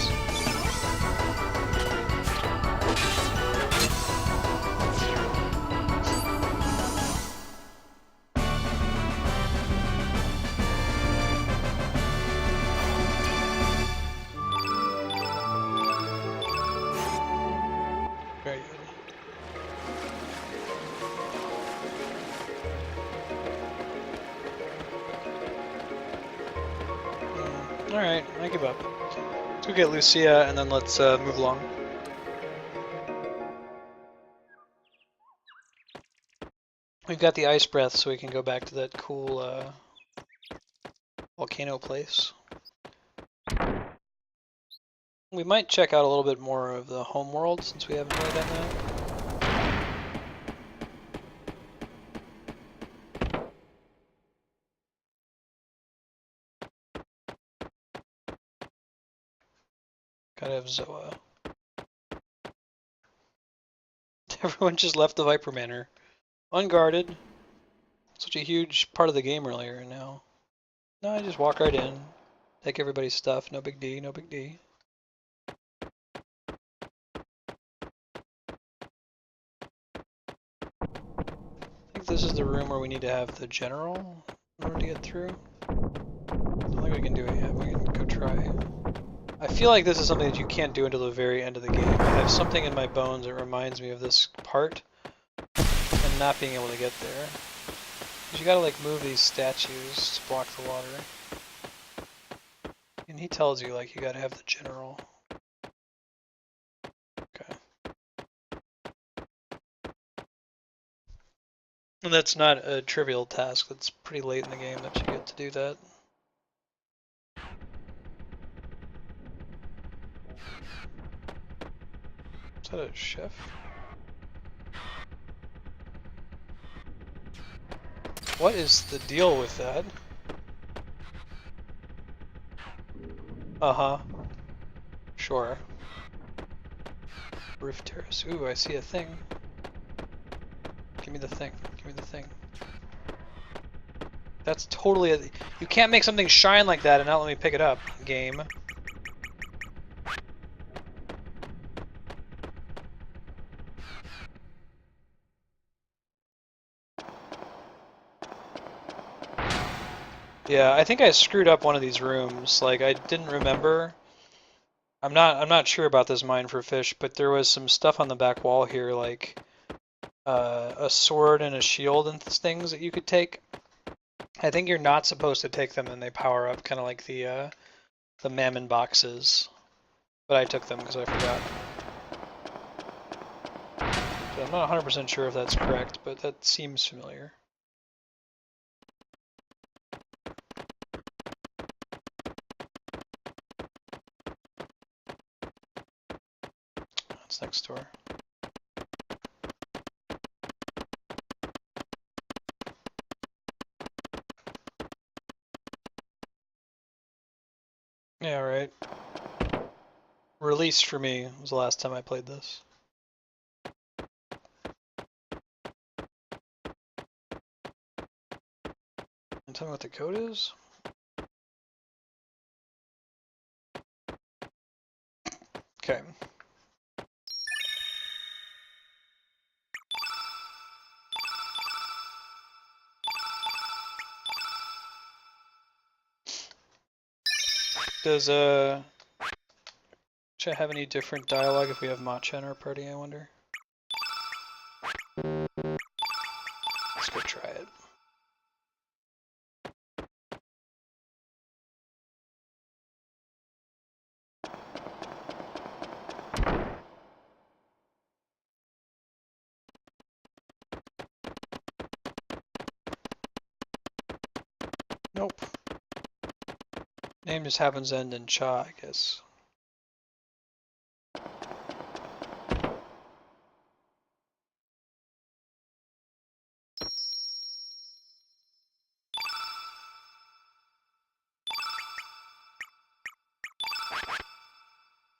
A: Alright, I give up. Let's go get Lucia and then let's move along. We've got the ice breath, so we can go back to that cool volcano place. We might check out a little bit more of the home world since we haven't really done that. Gotta have Zoa. Everyone just left the Viper Manor. Unguarded. Such a huge part of the game earlier, and now. No, I just walk right in. Take everybody's stuff. No big D, no big D. I think this is the room where we need to have the general in order to get through. I don't think we can do it yet. We can go try. I feel like this is something that you can't do until the very end of the game. I have something in my bones that reminds me of this part and not being able to get there. Because you gotta like move these statues to block the water. And he tells you like you gotta have the general. Okay. And that's not a trivial task. That's pretty late in the game that you get to do that. Is that a chef? What is the deal with that? Uh-huh. Sure. Roof terrace. Ooh, I see a thing. Give me the thing. Give me the thing. That's totally a... You can't make something shine like that and not let me pick it up, game. Yeah, I think I screwed up one of these rooms. Like, I didn't remember. I'm not sure about this mine for fish, but there was some stuff on the back wall here, like a sword and a shield and things that you could take. I think you're not supposed to take them and they power up, kind of like the mammon boxes. But I took them because I forgot. So I'm not 100% sure if that's correct, but that seems familiar. That's next door. Yeah, right. Released for me was the last time I played this. And tell me what the code is? Okay. Does should I have any different dialogue if we have Matcha in our party, I wonder? Let's go try it. Nope. Name just happens to end in Cha, I guess.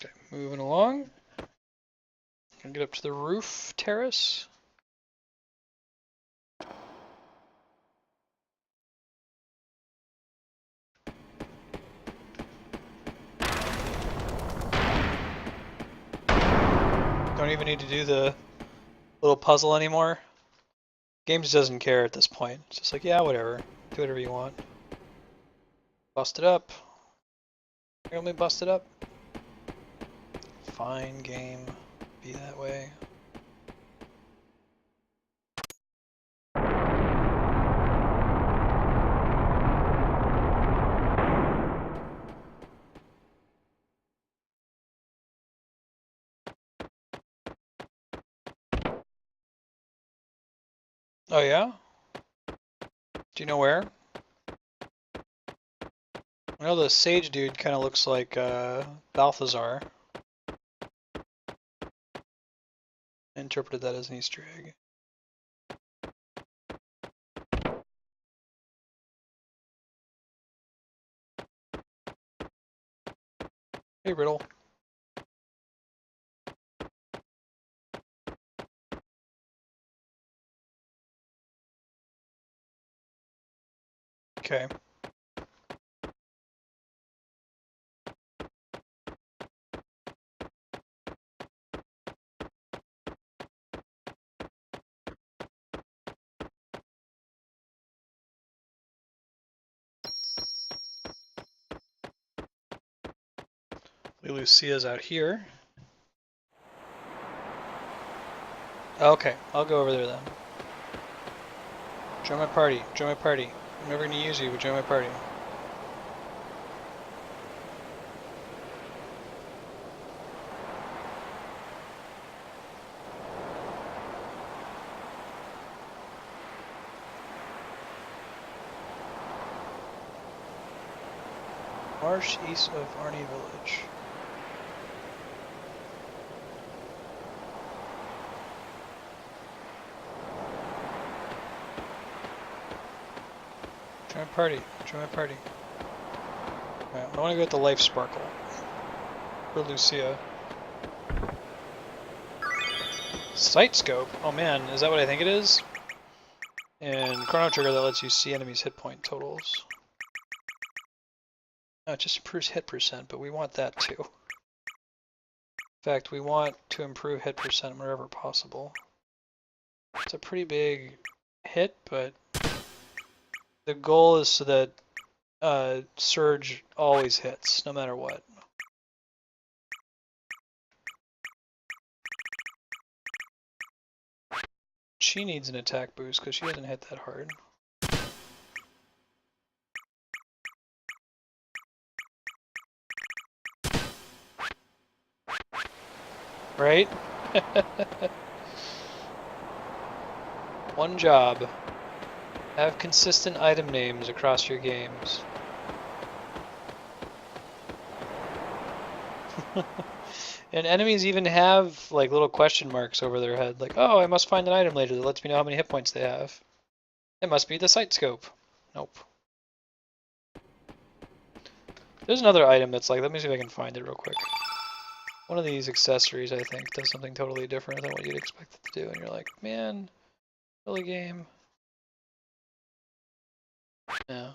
A: Okay, moving along. Gonna get up to the roof terrace. Don't even need to do the little puzzle anymore. Game just doesn't care at this point. It's just like, yeah, whatever. Do whatever you want. Bust it up. Let me bust it up. Fine, game. Be that way. Oh yeah? Do you know where? I know the sage dude kind of looks like Balthazar. I interpreted that as an Easter egg. Hey, Riddle. Okay. Lucia's out here. Okay, I'll go over there then. Join my party. Join my party. I'm never going to use you, but join my party. Marsh east of Arnie Village. Join my party. Join my party. Alright, I want to go with the Life Sparkle. For Lucia. Sight Scope? Oh man, is that what I think it is? And Chrono Trigger that lets you see enemies' hit point totals. No, it just improves hit percent, but we want that too. In fact, we want to improve hit percent wherever possible. It's a pretty big hit, but the goal is so that Surge always hits, no matter what. She needs an attack boost because she hasn't hit that hard. Right? One job. Have consistent item names across your games. And enemies even have like little question marks over their head, like, oh, I must find an item later that lets me know how many hit points they have. It must be the sight scope. Nope. There's another item that's like, let me see if I can find it real quick. One of these accessories, I think, does something totally different than what you'd expect it to do, and you're like, man, really game? No.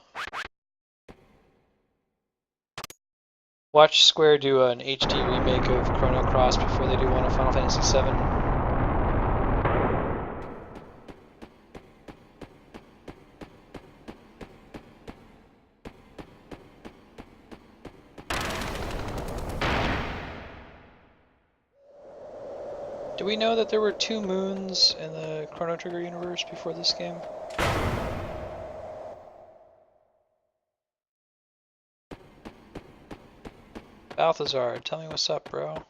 A: Watch Square do an HD remake of Chrono Cross before they do one of Final Fantasy VII. Do we know that there were 2 moons in the Chrono Trigger universe before this game? Balthazar, tell me what's up, bro.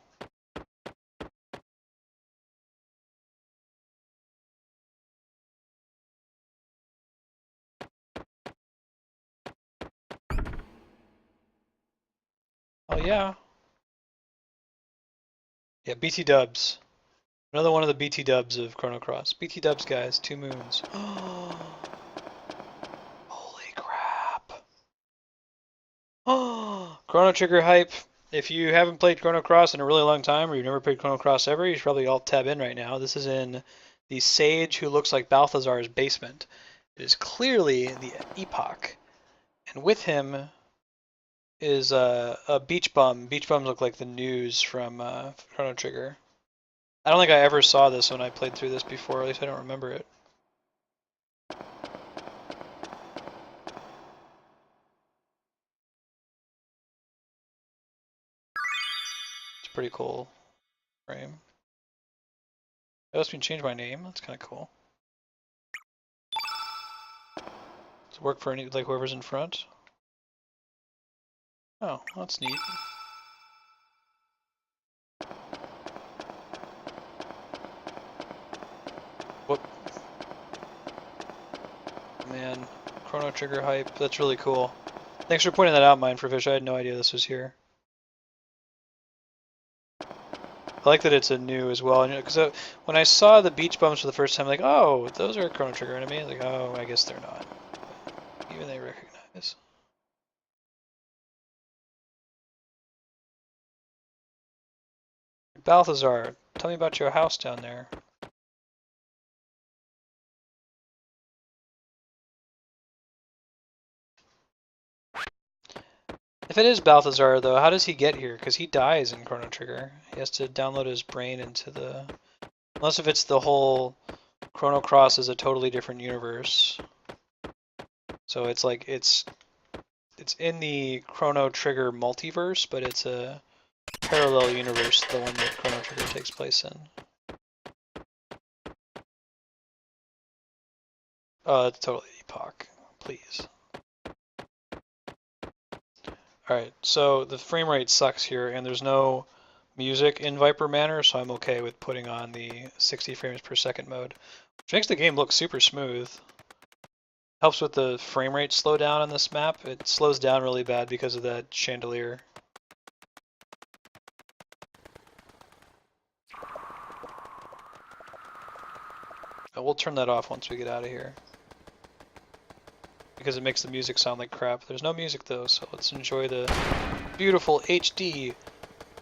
A: Oh yeah. Yeah, BT dubs. Another one of the BT dubs of Chrono Cross. BT dubs, guys, 2 moons. Holy crap. Chrono Trigger hype. If you haven't played Chrono Cross in a really long time, or you've never played Chrono Cross ever, you should probably all tab in right now. This is in the sage who looks like Balthazar's basement. It is clearly the Epoch. And with him is a beach bum. Beach bums look like the news from Chrono Trigger. I don't think I ever saw this when I played through this before, at least I don't remember it. It's pretty cool frame. It lets me change my name, that's kind of cool. Does it work for any, like whoever's in front? Oh, that's neat. Whoop. man. Chrono Trigger hype. That's really cool. Thanks for pointing that out, Mindforfish. I had no idea this was here. I like that it's a new as well. Because when I saw the beach bums for the first time, like, oh, those are Chrono Trigger enemy. Like, oh, I guess they're not. Even they recognize. Balthazar, tell me about your house down there. If it is Balthazar, though, how does he get here? Because he dies in Chrono Trigger. He has to download his brain into the... Unless if it's the whole Chrono Cross is a totally different universe. So it's like, it's in the Chrono Trigger multiverse, but it's a parallel universe, the one that Chrono Trigger takes place in. Oh, that's totally Epoch. Please. Alright, so the frame rate sucks here, and there's no music in Viper Manor, so I'm okay with putting on the 60 frames per second mode, which makes the game look super smooth. Helps with the frame rate slow down on this map. It slows down really bad because of that chandelier. We'll turn that off once we get out of here, because it makes the music sound like crap. There's no music though, so let's enjoy the beautiful HD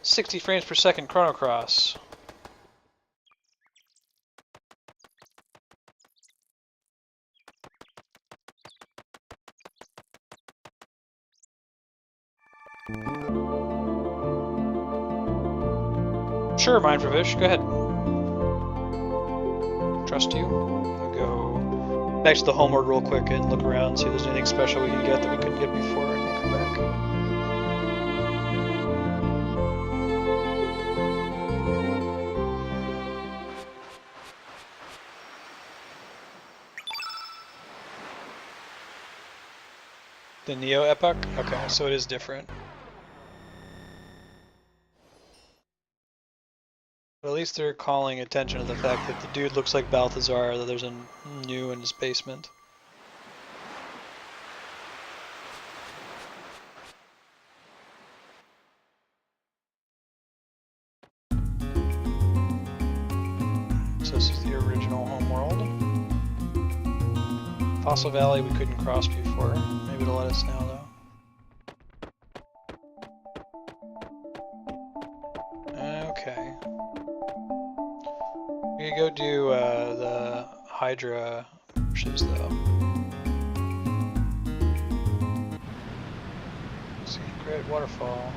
A: 60 frames per second Chrono Cross. Sure, Mindforfish, go ahead. Trust you. We'll go back to the homeward real quick and look around, see if there's anything special we can get that we couldn't get before, and we'll come back. The Neo Epoch? Okay, so it is different. But at least they're calling attention to the fact that the dude looks like Balthazar, that there's a new in his basement. So this is the original homeworld. Fossil Valley we couldn't cross before. Maybe it'll let us now though. Okay. We could go do the Hydra ships though. Secret waterfall.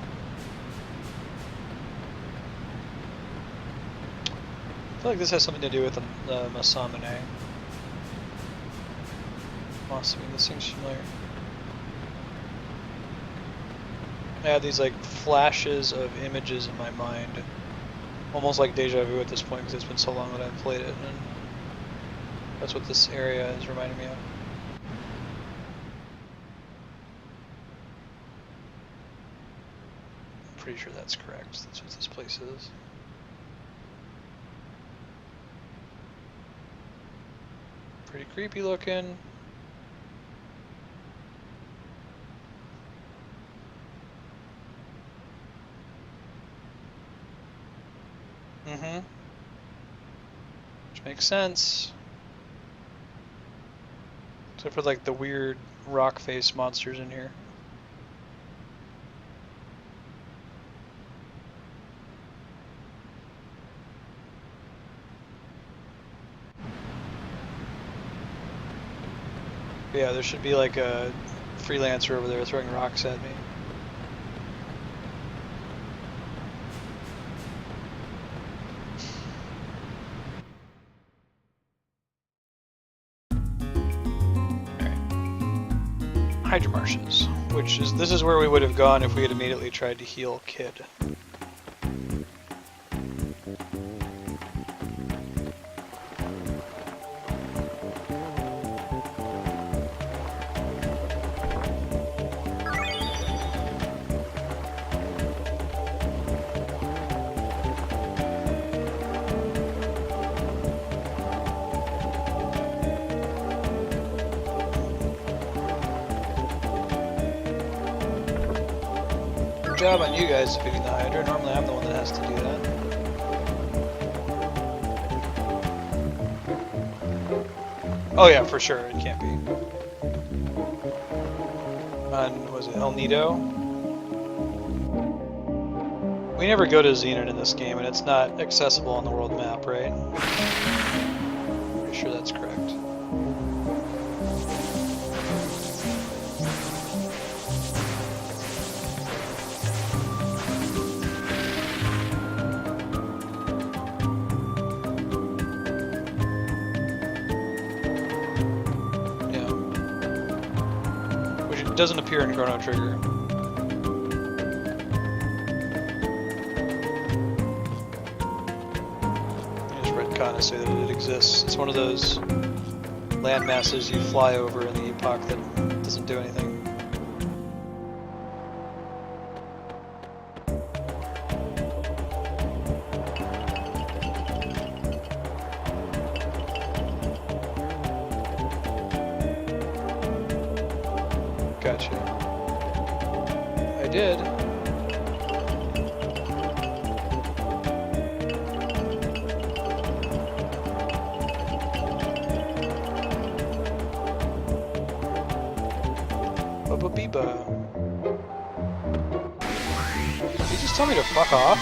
A: I feel like this has something to do with the Masamune. Masamune, this seems familiar. I have these like flashes of images in my mind. Almost like deja vu at this point because it's been so long that I've played it, and that's what this area is reminding me of. I'm pretty sure that's correct. That's what this place is. Pretty creepy looking. Mm-hmm. Which makes sense. Except for like the weird rock face monsters in here. Yeah, there should be like a freelancer over there throwing rocks at me. Hydra Marshes, which is, this is where we would have gone if we had immediately tried to heal Kid. job on you guys defeating the Hydra. Normally I'm the one that has to do that. Oh yeah, for sure, it can't be. Was it El Nido? We never go to Zenith in this game, and it's not accessible on the world map, right? Pretty sure that's correct. Doesn't appear in Chrono Trigger. I just retcon to say that it exists. It's one of those land masses you fly over in the epoch that doesn't do anything. Gotcha. I did. Bubba Biba. Did you just tell me to fuck off?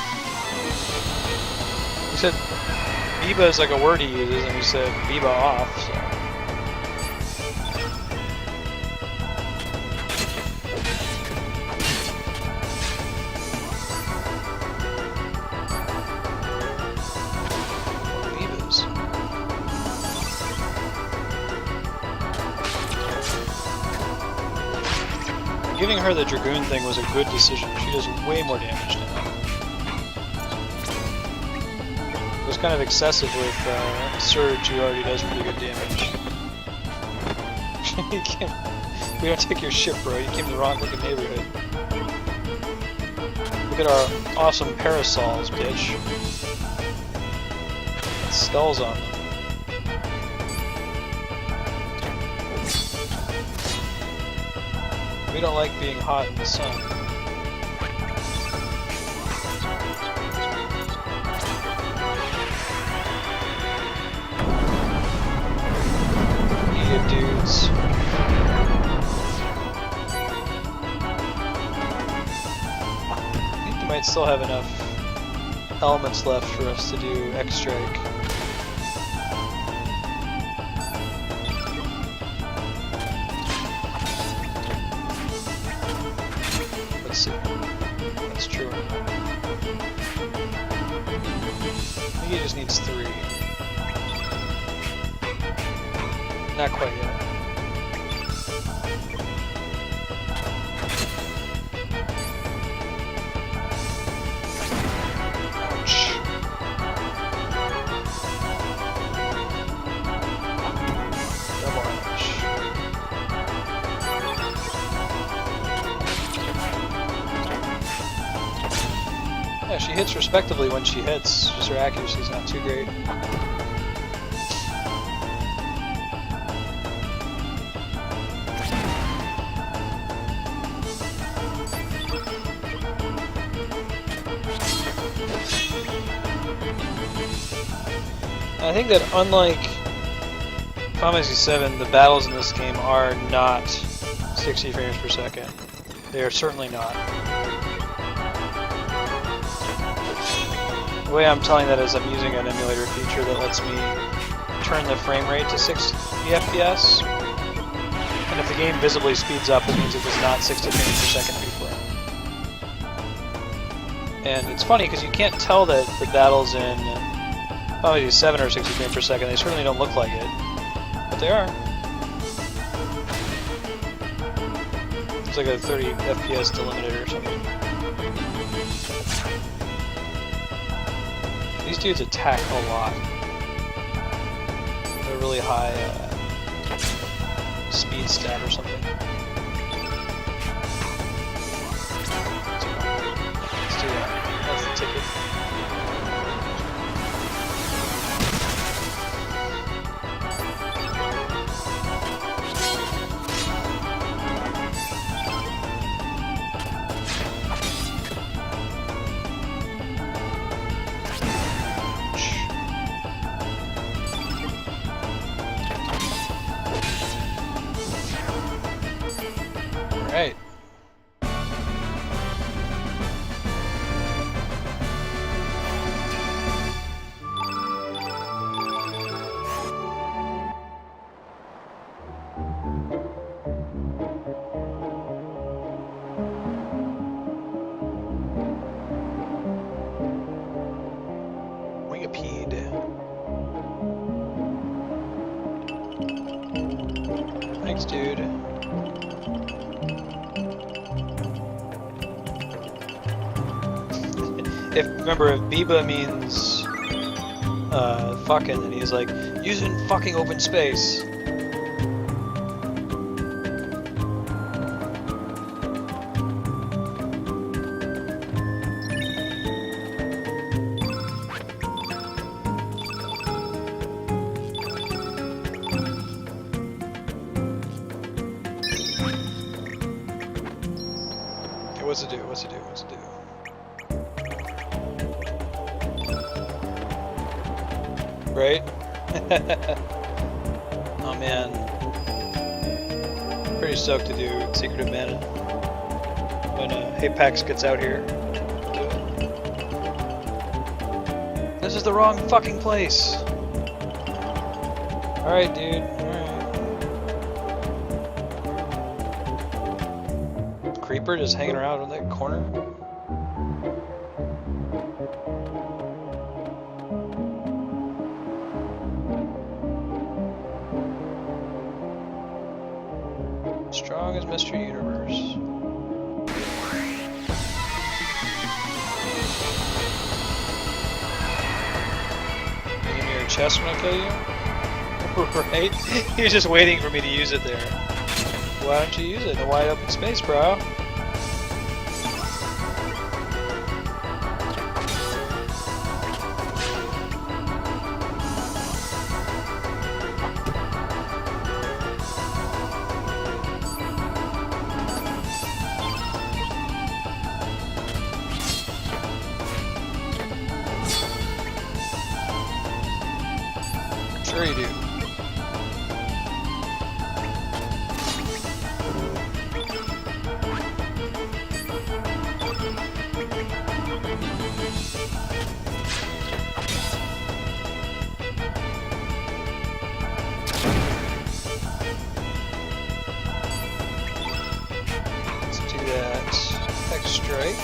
A: You said Biba is like a word he uses, and you said Biba off, so. Giving her the Dragoon thing was a good decision. She does way more damage now. It was kind of excessive with Surge, who already does pretty good damage. You can't, we don't take your ship, bro. You came to the wrong looking neighborhood. Look at our awesome parasols, bitch. Got skulls on them. We don't like being hot in the sun. You dudes. I think you might still have enough elements left for us to do X-Strike. That's true. I think he just needs 3. Not quite yet. Ouch. Double ouch. Yeah, she hits respectively when she hits, just her accuracy is not too great. I think that unlike Final Fantasy VII, the battles in this game are not 60 frames per second. They are certainly not. The way I'm telling that is I'm using an emulator feature that lets me turn the frame rate to 60 FPS, and if the game visibly speeds up, it means it was not 60 frames per second before. And it's funny because you can't tell that the battles in Final Fantasy 7 are 60 frames per second. They certainly don't look like it, but they are. It's like a 30 FPS delimiter or something. These dudes attack a lot. They're really high speed stat or something. Let's do that. That's the ticket. Thanks, dude. Remember, if Biba means fucking, and he's like, using fucking open space. What's it do? What's it do? What's it do? Right? Oh man. Pretty stoked to do Secret of Mana when Apex gets out here. Do it. This is the wrong fucking place. Alright, dude. Alright. Creeper just hanging around in that corner. Strong as Mr. Universe. Give me your chest when I kill you? Right? He was just waiting for me to use it there. Why don't you use it in a wide open space, bro? Sure you do. Let's do that. X strike.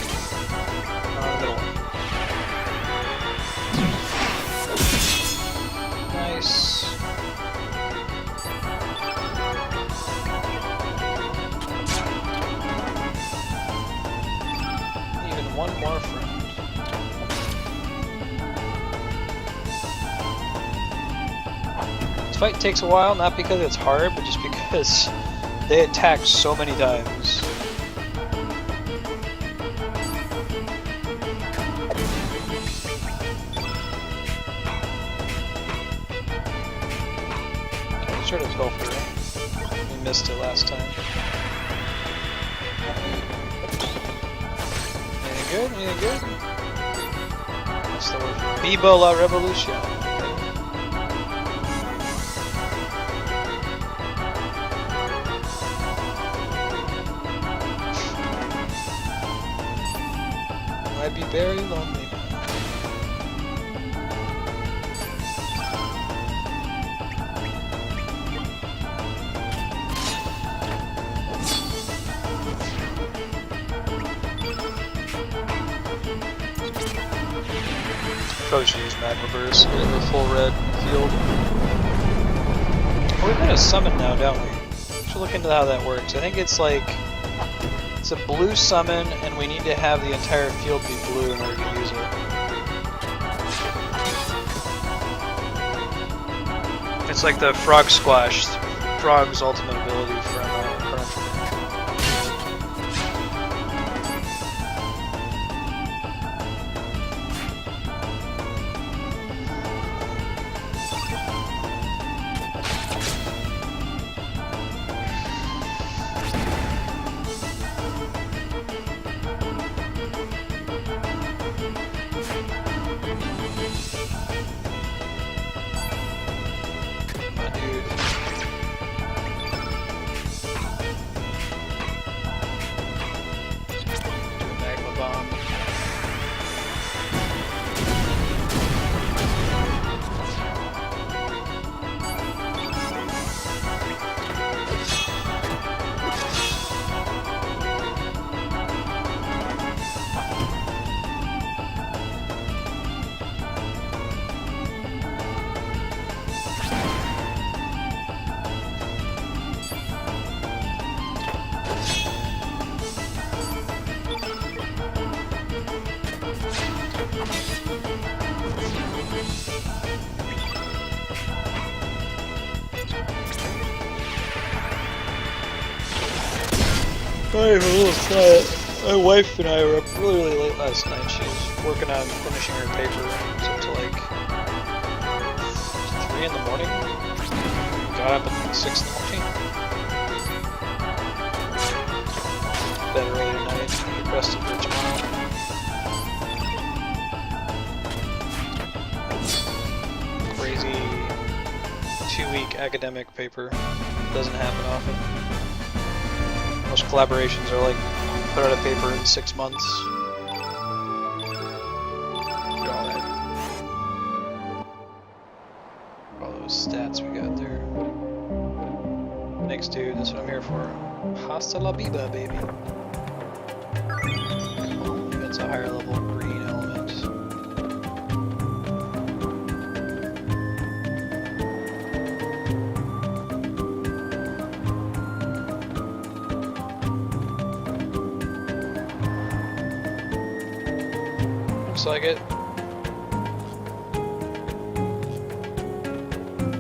A: Middle one. Nice. Even one more friend. This fight takes a while, not because it's hard, but just because they attack so many times. Sort of go for it. We missed it last time. Anything good? Anything good? That's the word. Viva la Revolution. I'd be very lonely. Probably should use Magma Burst in the full red field. Well, we've got a summon now, don't we? We should look into how that works. I think it's like, it's a blue summon, and we need to have the entire field be blue in order to use it. It's like the Frog Splash, Frog's ultimate ability from Chrono. Sorry for a little quiet. My wife and I were up really late last night. She was working on finishing her paper until like 3 in the morning. Got up at 6 in the morning. Bed early tonight. Rested for tomorrow. Crazy 2-week academic paper. Doesn't happen often. Most collaborations are like put out a paper in 6 months. Look at all those stats we got there. Thanks, dude. That's what I'm here for. Hasta la biba, baby. That's a higher level green element. Looks like it.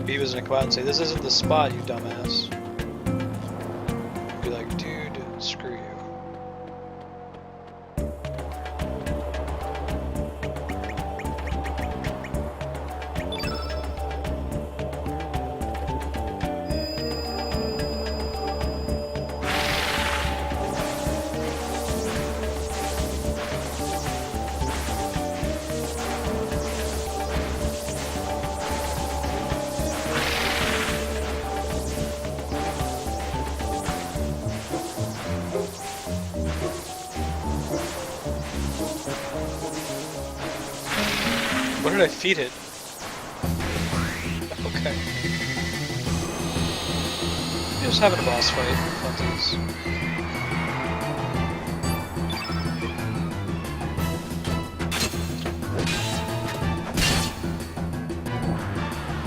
A: Beavis gonna come out and say, "This isn't the spot, you dumbass." Be like, dude, screw you. What did I feed it? Okay. Just having a boss fight. Funsies.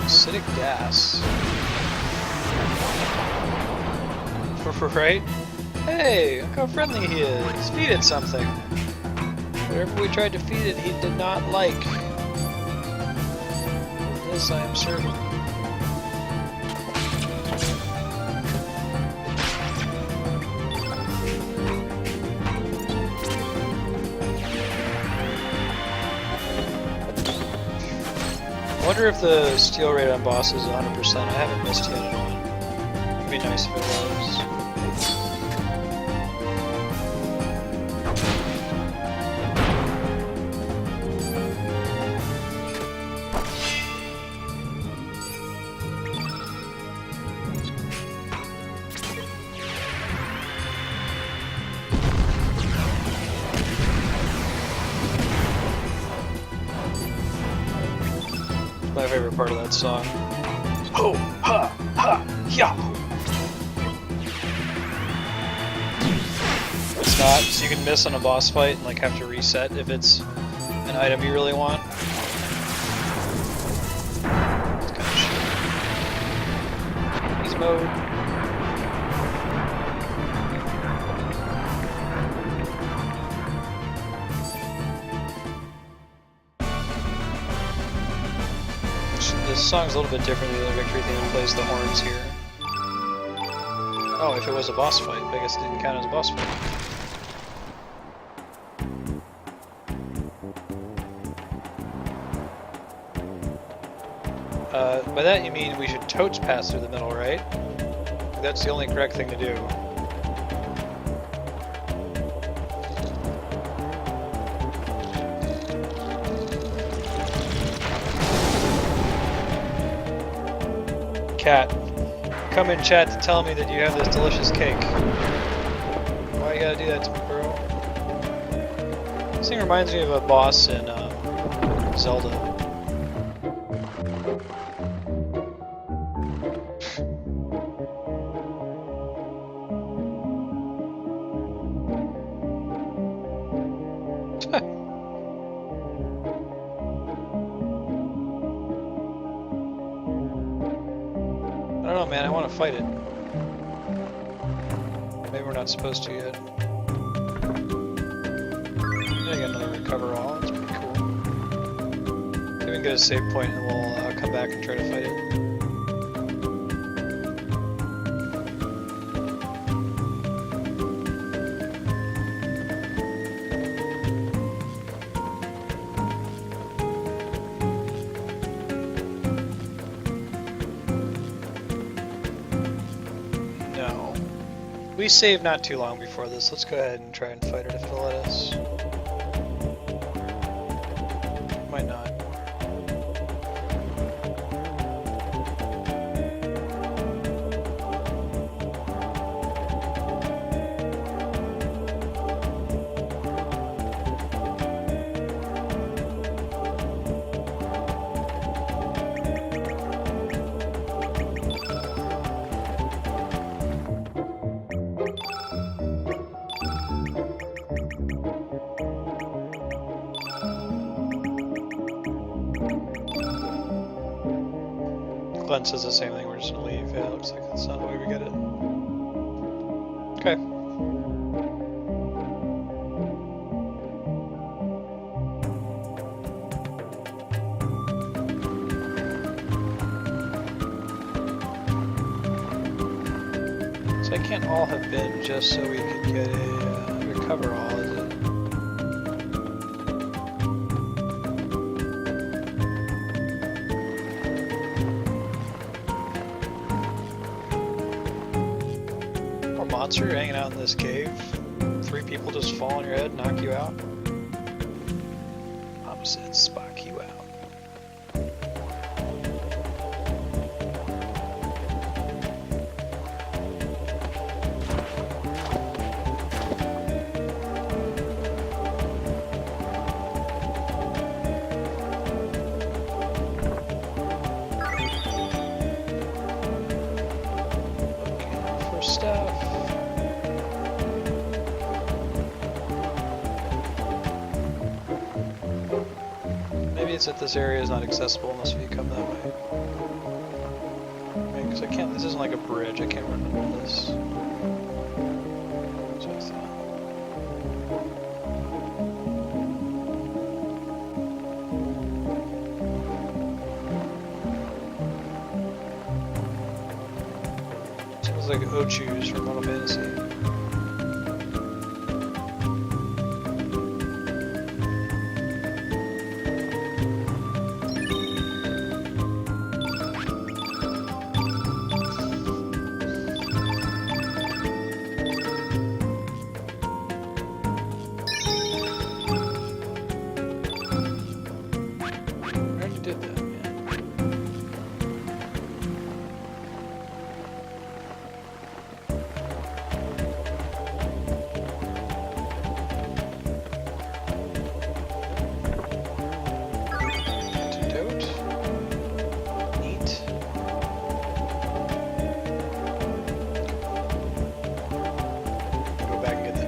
A: Acidic gas. Right? Hey, look how friendly he is. Feed it something. Whatever we tried to feed it, he did not like. This I am certain. I wonder if the steal rate on bosses is 100%. I haven't missed yet on one. It'd be nice if it was. My favorite part of that song. Ho, ha, ha, ya. It's not, so you can miss on a boss fight and like have to reset if it's an item you really want. It's kind of shit. Easy mode. This song's a little bit different than the other victory theme. It plays the horns here. Oh, if it was a boss fight, I guess it didn't count as a boss fight. By that you mean we should totes pass through the middle, right? That's the only correct thing to do. Cat, come in chat to tell me that you have this delicious cake. Why you gotta do that to me, bro? This thing reminds me of a boss in Zelda. I don't know, man. I want to fight it. Maybe we're not supposed to yet. I got another recover all. That's pretty cool. Maybe we can get a save point and we'll come back and try to fight it. We saved not too long before this. Let's go ahead and try and fight it if it'll let us. Might not. Glenn says the same thing, we're just gonna leave. Yeah, looks like that's not the way we get it. Okay. So I can't all have been just so we could get a recover all, is it? Monster hanging out in this cave. 3 people just fall on your head, knock you out. Mom said, "Spock you out." Looking for stuff. It's that this area is not accessible unless we come that way. Because I can't, this isn't like a bridge, I can't run under this. So I thought. Sounds like Ochu's from Final Fantasy.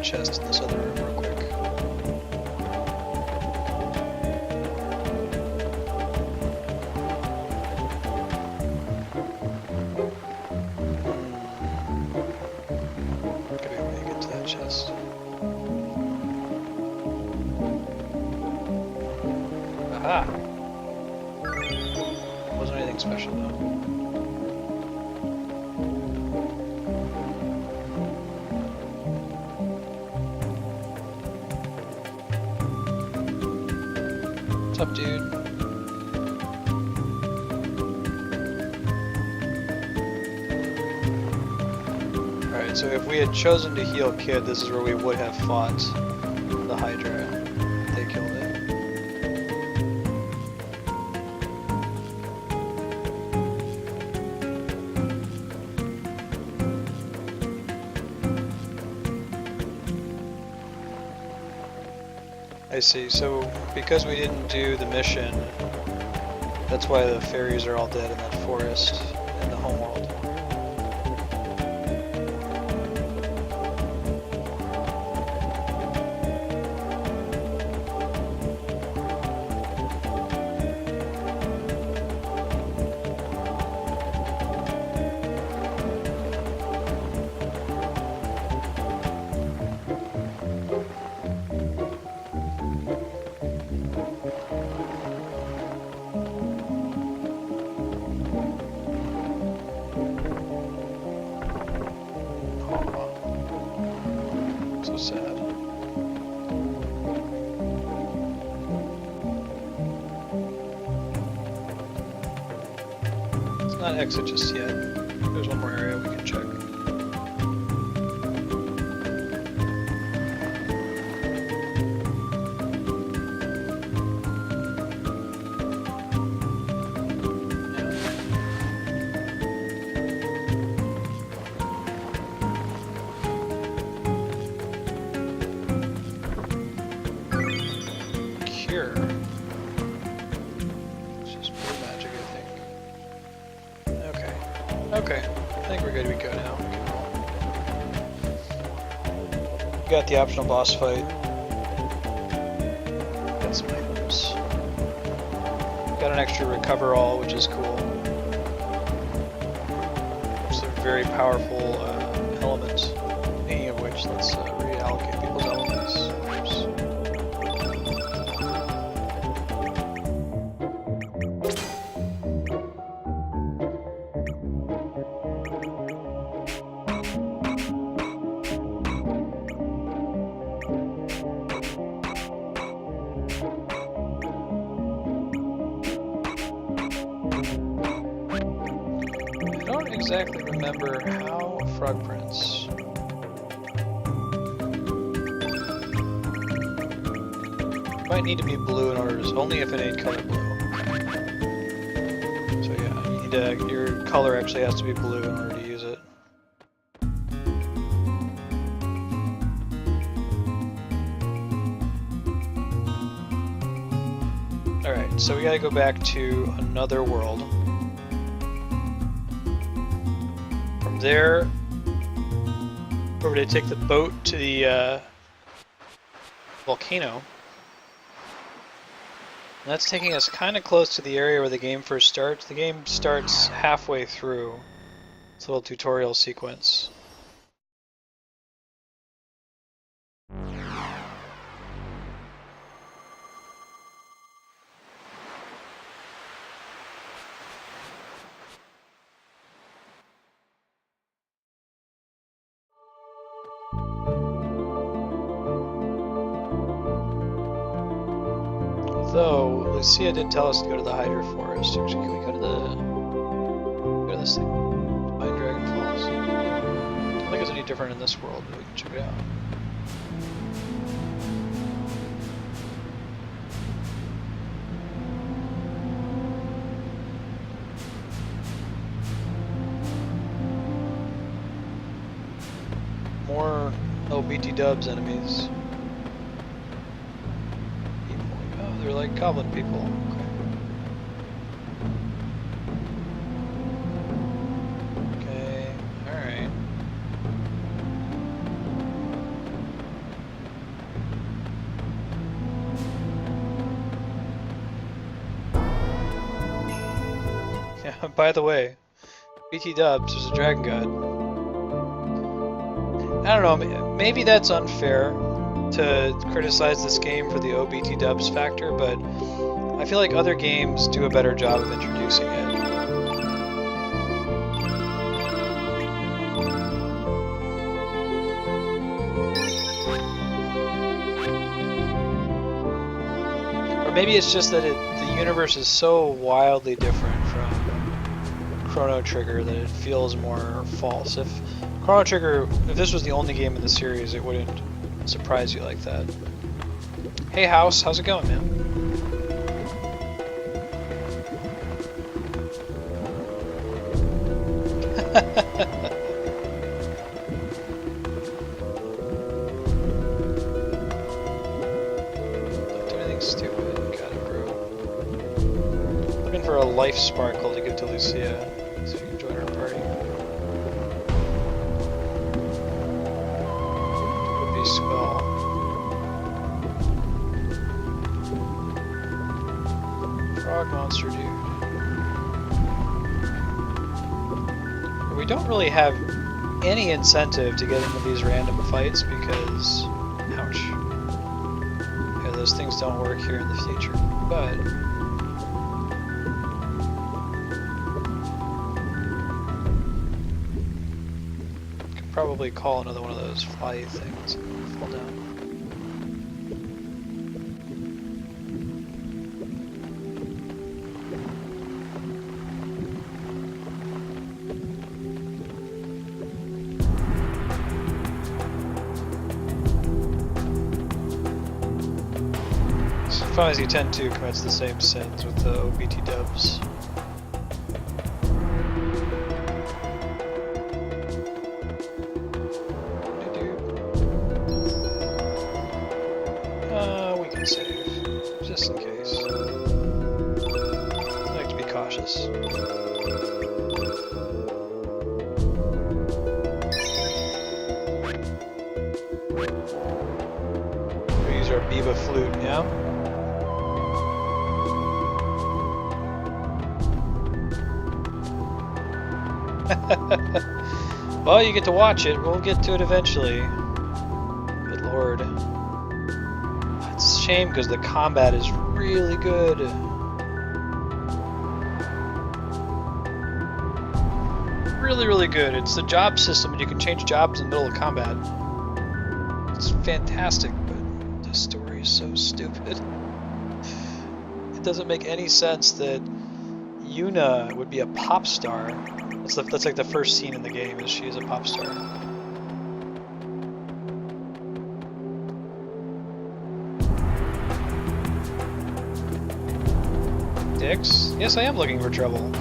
A: Chest in this other room real quick. Gotta be able to get to that chest. Aha! Wasn't anything special though. What's up, dude? Alright, so if we had chosen to heal Kid, this is where we would have fought the Hydra. They killed it. I see, so because we didn't do the mission, that's why the fairies are all dead in that forest in the homeworld. Sad. It's not exit just yet. There's one more area we can check. Okay, I think we're good to go now. We got the optional boss fight. Got some items. Got an extra recover all, which is cool. It's a very powerful element. Speaking of which, let's reallocate people's elements. Oops. Exactly remember how frog prints. Might need to be blue in order to, only if it ain't color blue. So yeah, you need to, your color actually has to be blue in order to use it. Alright, so we gotta go back to another world. There, we're going to take the boat to the volcano. And that's taking us kind of close to the area where the game first starts. The game starts halfway through this little tutorial sequence. Though Lucia did tell us to go to the Hydra Forest. Actually, can we go to this thing? Divine Dragon Falls. I don't think it's any different in this world, but we can check it out. More LBT Dubs enemies. They're like goblin people. Okay. Alright. Yeah, by the way, BT Dubs is a dragon god. I don't know, maybe that's unfair to criticize this game for the OBT dubs factor, but I feel like other games do a better job of introducing it. Or maybe it's just that the universe is so wildly different from Chrono Trigger that it feels more false. If Chrono Trigger, if this was the only game in the series, it wouldn't surprise you like that. Hey House, how's it going, man? Don't do anything stupid, got it, bro. Looking for a life sparkle to give to Lucia, so you can join our party. Spell. Frog monster dude. We don't really have any incentive to get into these random fights because, ouch. Yeah, those things don't work here in the future, but could probably call another one of those fly things. Fall down. So Final Fantasy X-2 commits the same sins with the OBT dubs. We can save, just in case. I like to be cautious. a flute, yeah? Well, you get to watch it. We'll get to it eventually. Good lord. It's a shame because the combat is really good. Really, really good. It's the job system, and you can change jobs in the middle of combat. It's fantastic, but the story is so stupid. It doesn't make any sense that Yuna would be a pop star. That's like the first scene in the game, is she is a pop star. Dix? Yes, I am looking for trouble.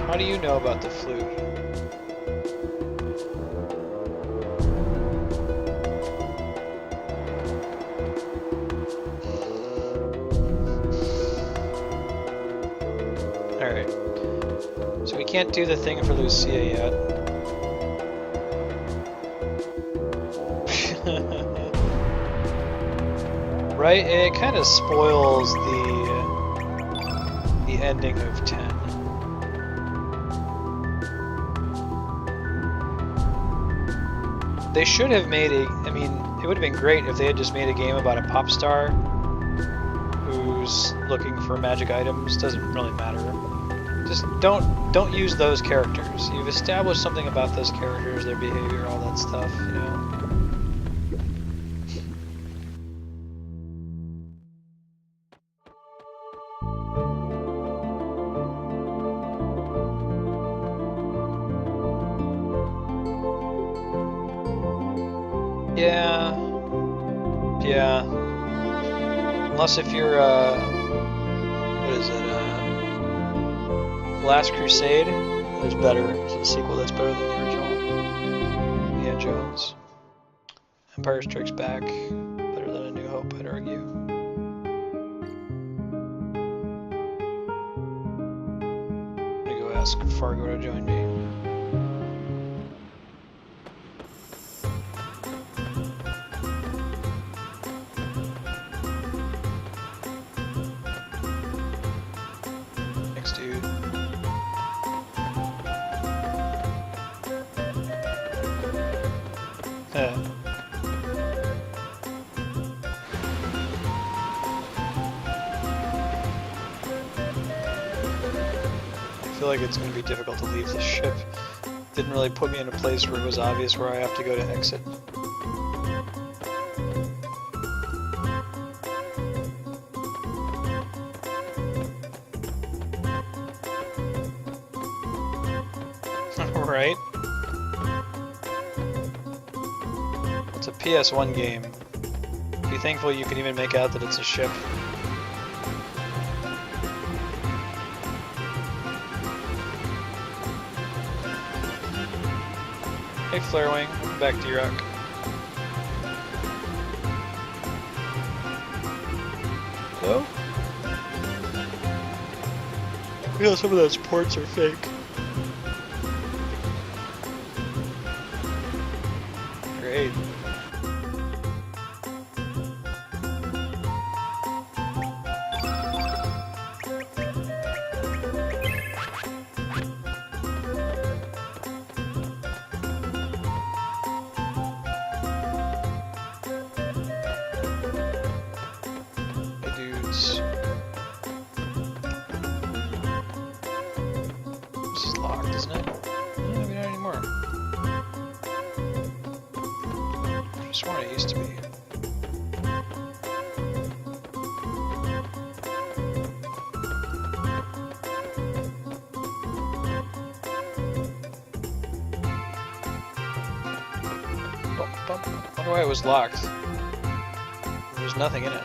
A: How do you know about the flute? Alright. So we can't do the thing for Lucia yet. Right? It kind of spoils the ending of 10. They should have made I mean, it would have been great if they had just made a game about a pop star who's looking for magic items. Doesn't really matter. Just don't use those characters. You've established something about those characters, their behavior, all that stuff, you know. Yeah. Unless if you're, what is it, Last Crusade, there's better. It's a sequel that's better than the original. Indiana Jones. Empire Strikes Back, better than A New Hope, I'd argue. I'm gonna go ask Fargo to join me. I feel like it's going to be difficult to leave the ship. Didn't really put me in a place where it was obvious where I have to go to exit. Right? It's a PS1 game. Be thankful you can even make out that it's a ship. Hey Flarewing, welcome back to Iraq. Hello? You know, some of those ports are fake. Great. This is locked, isn't it? No, maybe not anymore. I sworn it used to be. Wonder why it was locked. There's nothing in it.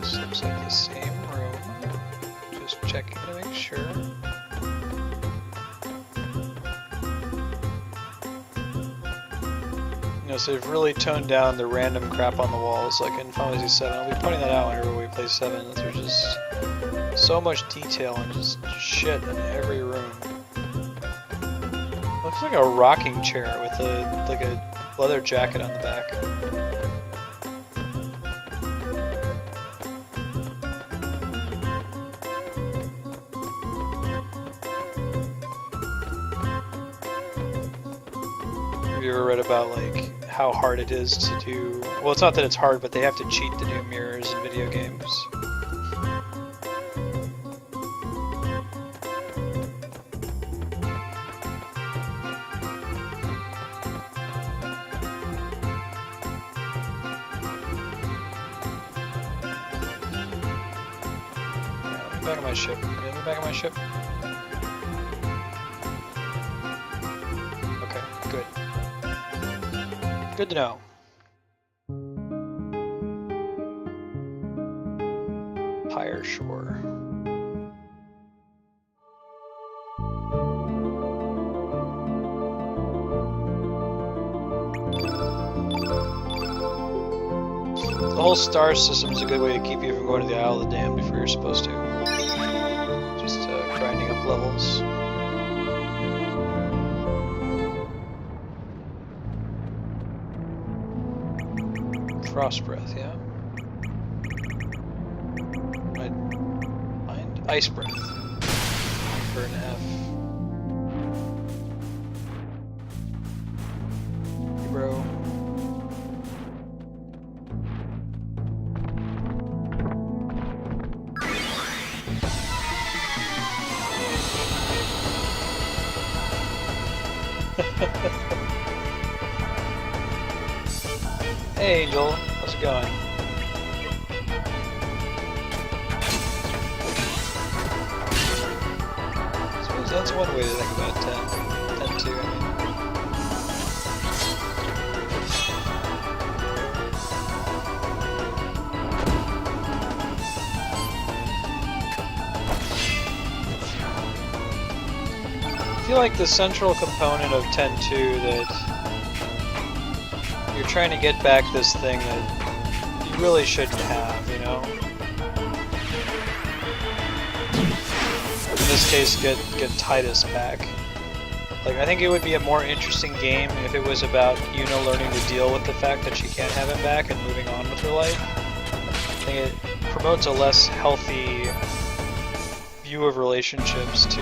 A: This looks like the same room. Just checking to make sure. know, so they've really toned down the random crap on the walls, like in Final Fantasy 7. I'll be pointing that out whenever we play 7. That there's just so much detail and just shit in every room. Looks like a rocking chair with a leather jacket on the back. Have you ever read about like how hard it is to do? Well, it's not that it's hard, but they have to cheat to do mirrors in video games. Back on my ship. Get me back on my ship. Okay, good. Good to know. Pyre Shore. The whole star system is a good way to keep you from going to the Isle of the Damned before you're supposed to. Just grinding up levels. Frost breath, yeah. I'd find ice breath for an F. Hey, bro. Hey Angel, how's it going? I suppose that's one way to think about 10. 10-2, I mean. I feel like the central component of 10-2 that you're trying to get back this thing that you really shouldn't have, you know? In this case, get Titus back. Like, I think it would be a more interesting game if it was about Yuna learning to deal with the fact that she can't have him back and moving on with her life. I think it promotes a less healthy view of relationships to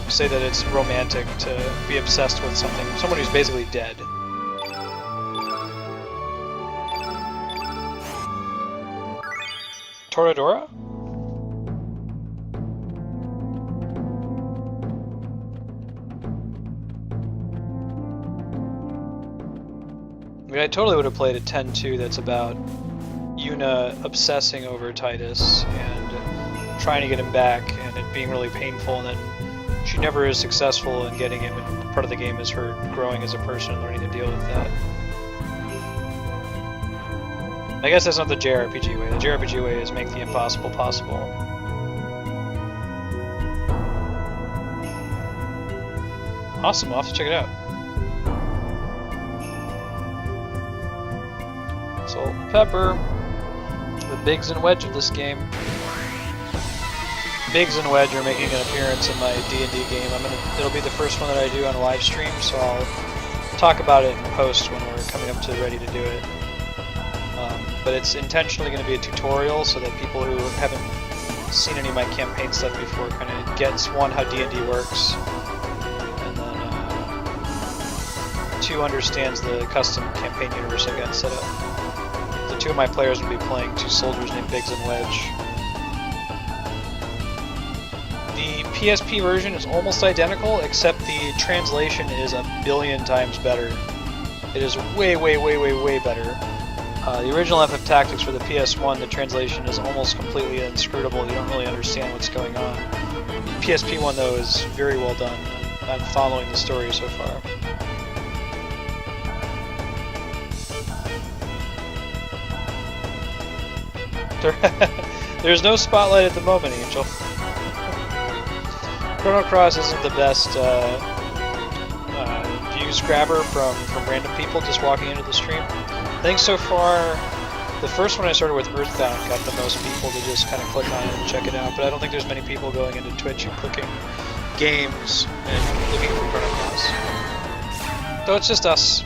A: say that it's romantic to be obsessed with someone who's basically dead. Toradora? I mean, I totally would have played a 10-2 that's about Yuna obsessing over Titus and trying to get him back and it being really painful, and then she never is successful in getting him, and part of the game is her growing as a person and learning to deal with that. I guess that's not the JRPG way. The JRPG way is make the impossible possible. Awesome, I'll have to check it out. Salt and pepper. The Biggs and Wedge of this game. Biggs and Wedge are making an appearance in my D&D game. It'll be the first one that I do on a live stream, so I'll talk about it in post when we're coming up to ready to do it. But it's intentionally going to be a tutorial so that people who haven't seen any of my campaign stuff before kind of gets, one, how D&D works, and then two, understands the custom campaign universe I got set up. The two of my players will be playing two soldiers named Biggs and Wedge. The PSP version is almost identical, except the translation is a billion times better. It is way, way, way, way, way better. The original FF Tactics for the PS1, the translation is almost completely inscrutable. You don't really understand what's going on. The PSP one, though, is very well done. I'm following the story so far. There's no spotlight at the moment, Angel. Chrono Cross isn't the best view news grabber from random people just walking into the stream. I think so far, the first one I started with, Earthbound, got the most people to just kind of click on it and check it out, but I don't think there's many people going into Twitch and clicking games and looking for Chrono Cross. So it's just us.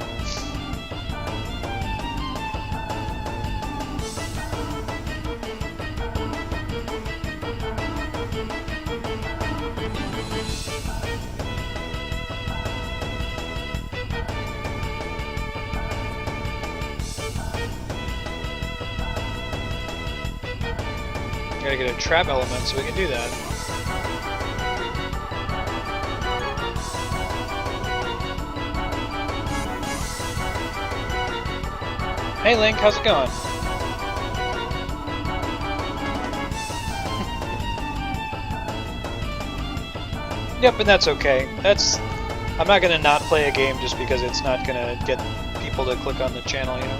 A: Gotta get a trap element so we can do that. Hey Link, how's it going? Yep, and that's okay. I'm not gonna not play a game just because it's not gonna get people to click on the channel, you know?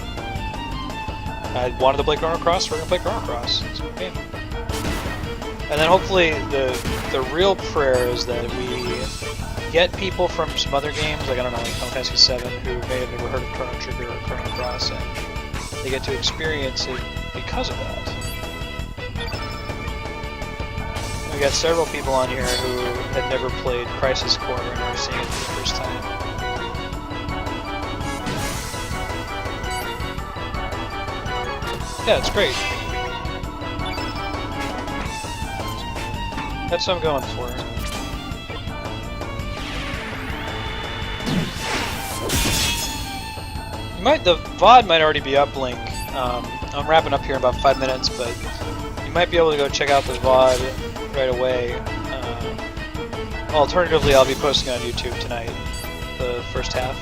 A: I wanted to play Chrono Cross, we're gonna play Chrono Cross. It's okay. And then hopefully the real prayer is that we get people from some other games, like I don't know, like Final Fantasy VII, who may have never heard of Chrono Trigger or Chrono Cross, and they get to experience it because of that. We got several people on here who had never played Crisis Core and are seeing it for the first time. Yeah, it's great. That's what I'm going for. The VOD might already be up, Link. I'm wrapping up here in about 5 minutes, but you might be able to go check out the VOD right away. Alternatively, I'll be posting on YouTube tonight, the first half.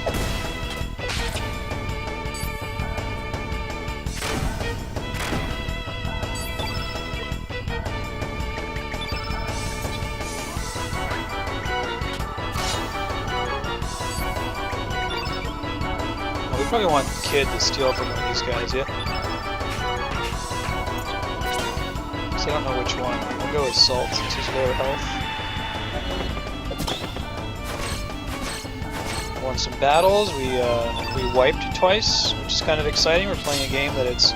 A: We probably want Kid to steal from one of these guys, yeah? So I don't know which one. We'll go with Salt since he's lower health. Won some battles. We wiped twice, which is kind of exciting. We're playing a game that it's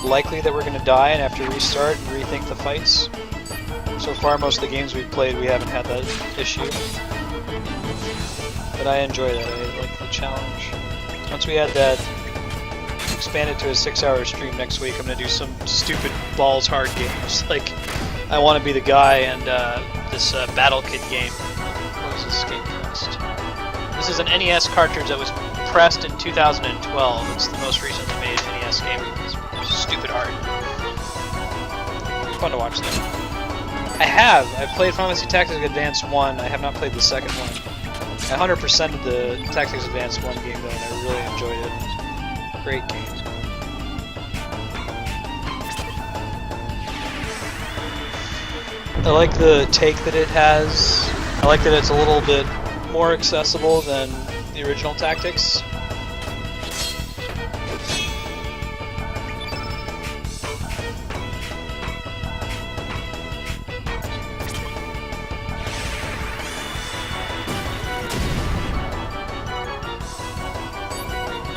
A: likely that we're going to die and have to restart and rethink the fights. So far, most of the games we've played, we haven't had that issue. But I enjoy that. I like the challenge. Once we had that expanded to a 6-hour stream next week, I'm going to do some stupid balls hard games. Like, I want to be the guy and this Battle Kid game. What was this game pressed? This is an NES cartridge that was pressed in 2012. It's the most recently made NES game. It's stupid art. It's fun to watch though. I've played Final Fantasy Tactics Advance 1. I have not played the second one. I 100%ed the Tactics Advance 1 game though, and I really enjoyed it. Great game. I like the take that it has. I like that it's a little bit more accessible than the original Tactics.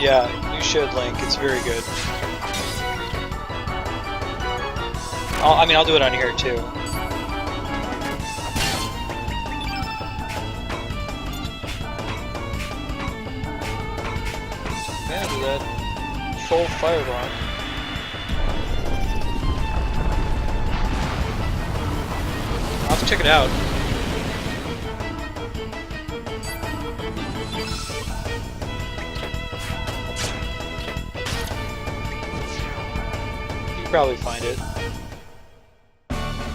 A: Yeah, you should, Link. It's very good. I'll do it on here too. Yeah, do that. Full firebomb. I'll have to check it out. Probably find it.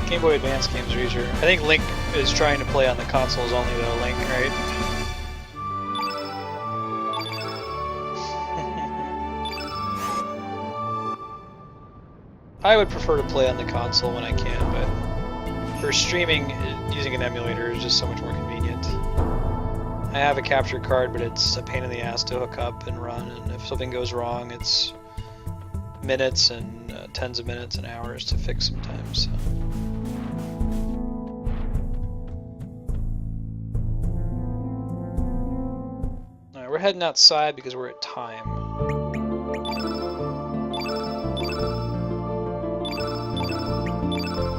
A: Game Boy Advance games are easier. I think Link is trying to play on the consoles only though, Link, right? I would prefer to play on the console when I can, but for streaming, using an emulator is just so much more convenient. I have a capture card, but it's a pain in the ass to hook up and run, and if something goes wrong, it's minutes and tens of minutes and hours to fix sometimes. So. Alright, we're heading outside because we're at time.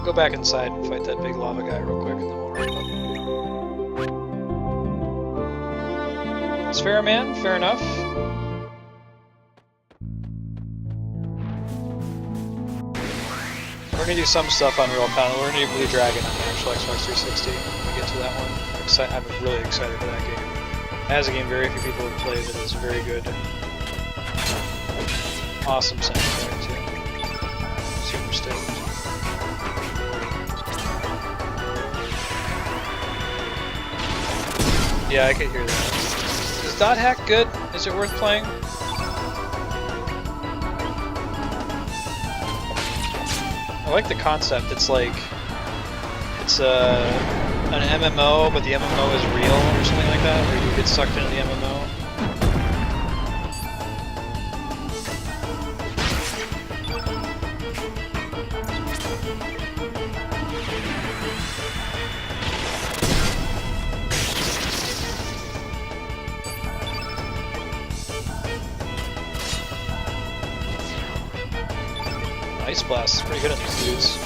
A: Go back inside and fight that big lava guy real quick, and then we'll wrap up. It's fair, man. Fair enough. We're gonna do some stuff on Real Panel. We're gonna do Blue Dragon on the actual Xbox 360 when we get to that one. I'm really excited for that game. That is a game very few people have played that is very good. Awesome soundtrack too. Super stoked. Yeah, I could hear that. Is Dot Hack good? Is it worth playing? I like the concept. It's like an MMO, but the MMO is real or something like that, where you get sucked into the MMO. Ice Blast is pretty good on these dudes.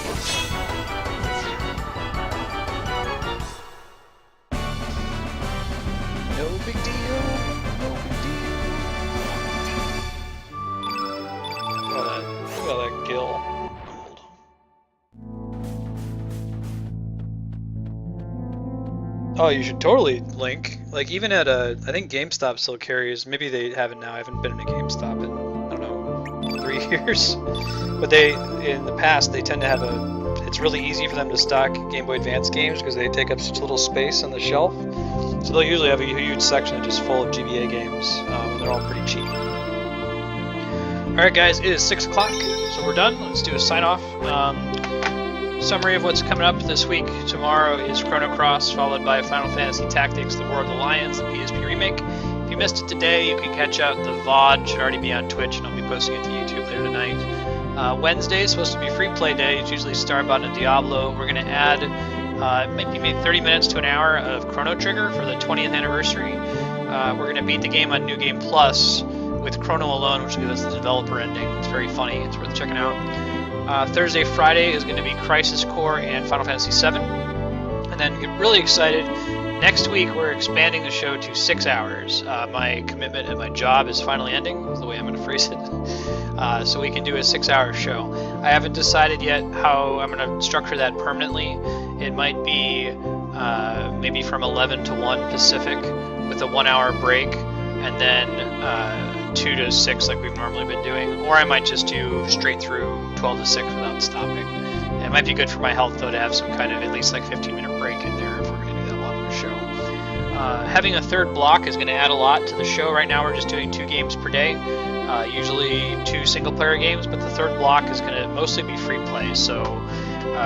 A: No big deal. No big deal. Look at that gill. Gold. Oh, you should totally link. Like even at I think GameStop still carries. Maybe they haven't now. I haven't been in a GameStop in I don't know 3 years. But in the past, they tend to have it's really easy for them to stock Game Boy Advance games because they take up such little space on the shelf. So they'll usually have a huge section just full of GBA games, and they're all pretty cheap. Alright guys, it is 6 o'clock, so we're done. Let's do a sign-off. Summary of what's coming up this week. Tomorrow is Chrono Cross, followed by Final Fantasy Tactics, The War of the Lions, the PSP remake. If you missed it today, you can catch up. The VOD should already be on Twitch, and I'll be posting it to YouTube later tonight. Wednesday is supposed to be free play day. It's usually Starbot and Diablo. We're going to add maybe 30 minutes to an hour of Chrono Trigger for the 20th anniversary. We're going to beat the game on New Game Plus with Chrono alone, which will give us the developer ending. It's very funny. It's worth checking out. Thursday, Friday is going to be Crisis Core and Final Fantasy VII. And then get really excited. Next week, we're expanding the show to 6 hours. My commitment at my job is finally ending, is the way I'm going to phrase it. So we can do a 6-hour show. I haven't decided yet how I'm going to structure that permanently. It might be maybe from 11 to 1 Pacific with a 1-hour break, and then 2 to 6 like we've normally been doing. Or I might just do straight through 12 to 6 without stopping. It might be good for my health, though, to have some kind of at least like 15-minute break in there if we're going to do that long of a show. Having a third block is going to add a lot to the show. Right now we're just doing 2 games per day. Usually 2 single-player games, but the third block is going to mostly be free play, so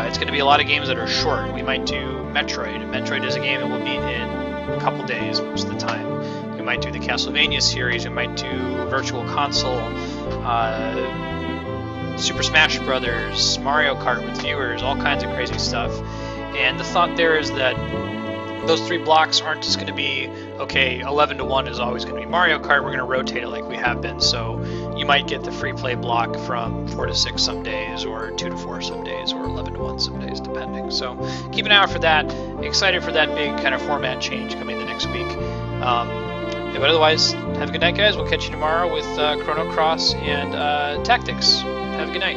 A: it's going to be a lot of games that are short. We might do Metroid, and Metroid is a game that we'll beat in a couple days most of the time. We might do the Castlevania series, we might do Virtual Console, Super Smash Brothers, Mario Kart with viewers, all kinds of crazy stuff. And the thought there is that those 3 blocks aren't just going to be, okay, 11 to 1 is always going to be Mario Kart, we're going to rotate it like we have been, so you might get the free play block from 4 to 6 some days, or 2 to 4 some days, or 11 to 1 some days, depending. So keep an eye out for that. Excited for that big kind of format change coming the next week. But otherwise, have a good night, guys. We'll catch you tomorrow with Chrono Cross and Tactics. Have a good night.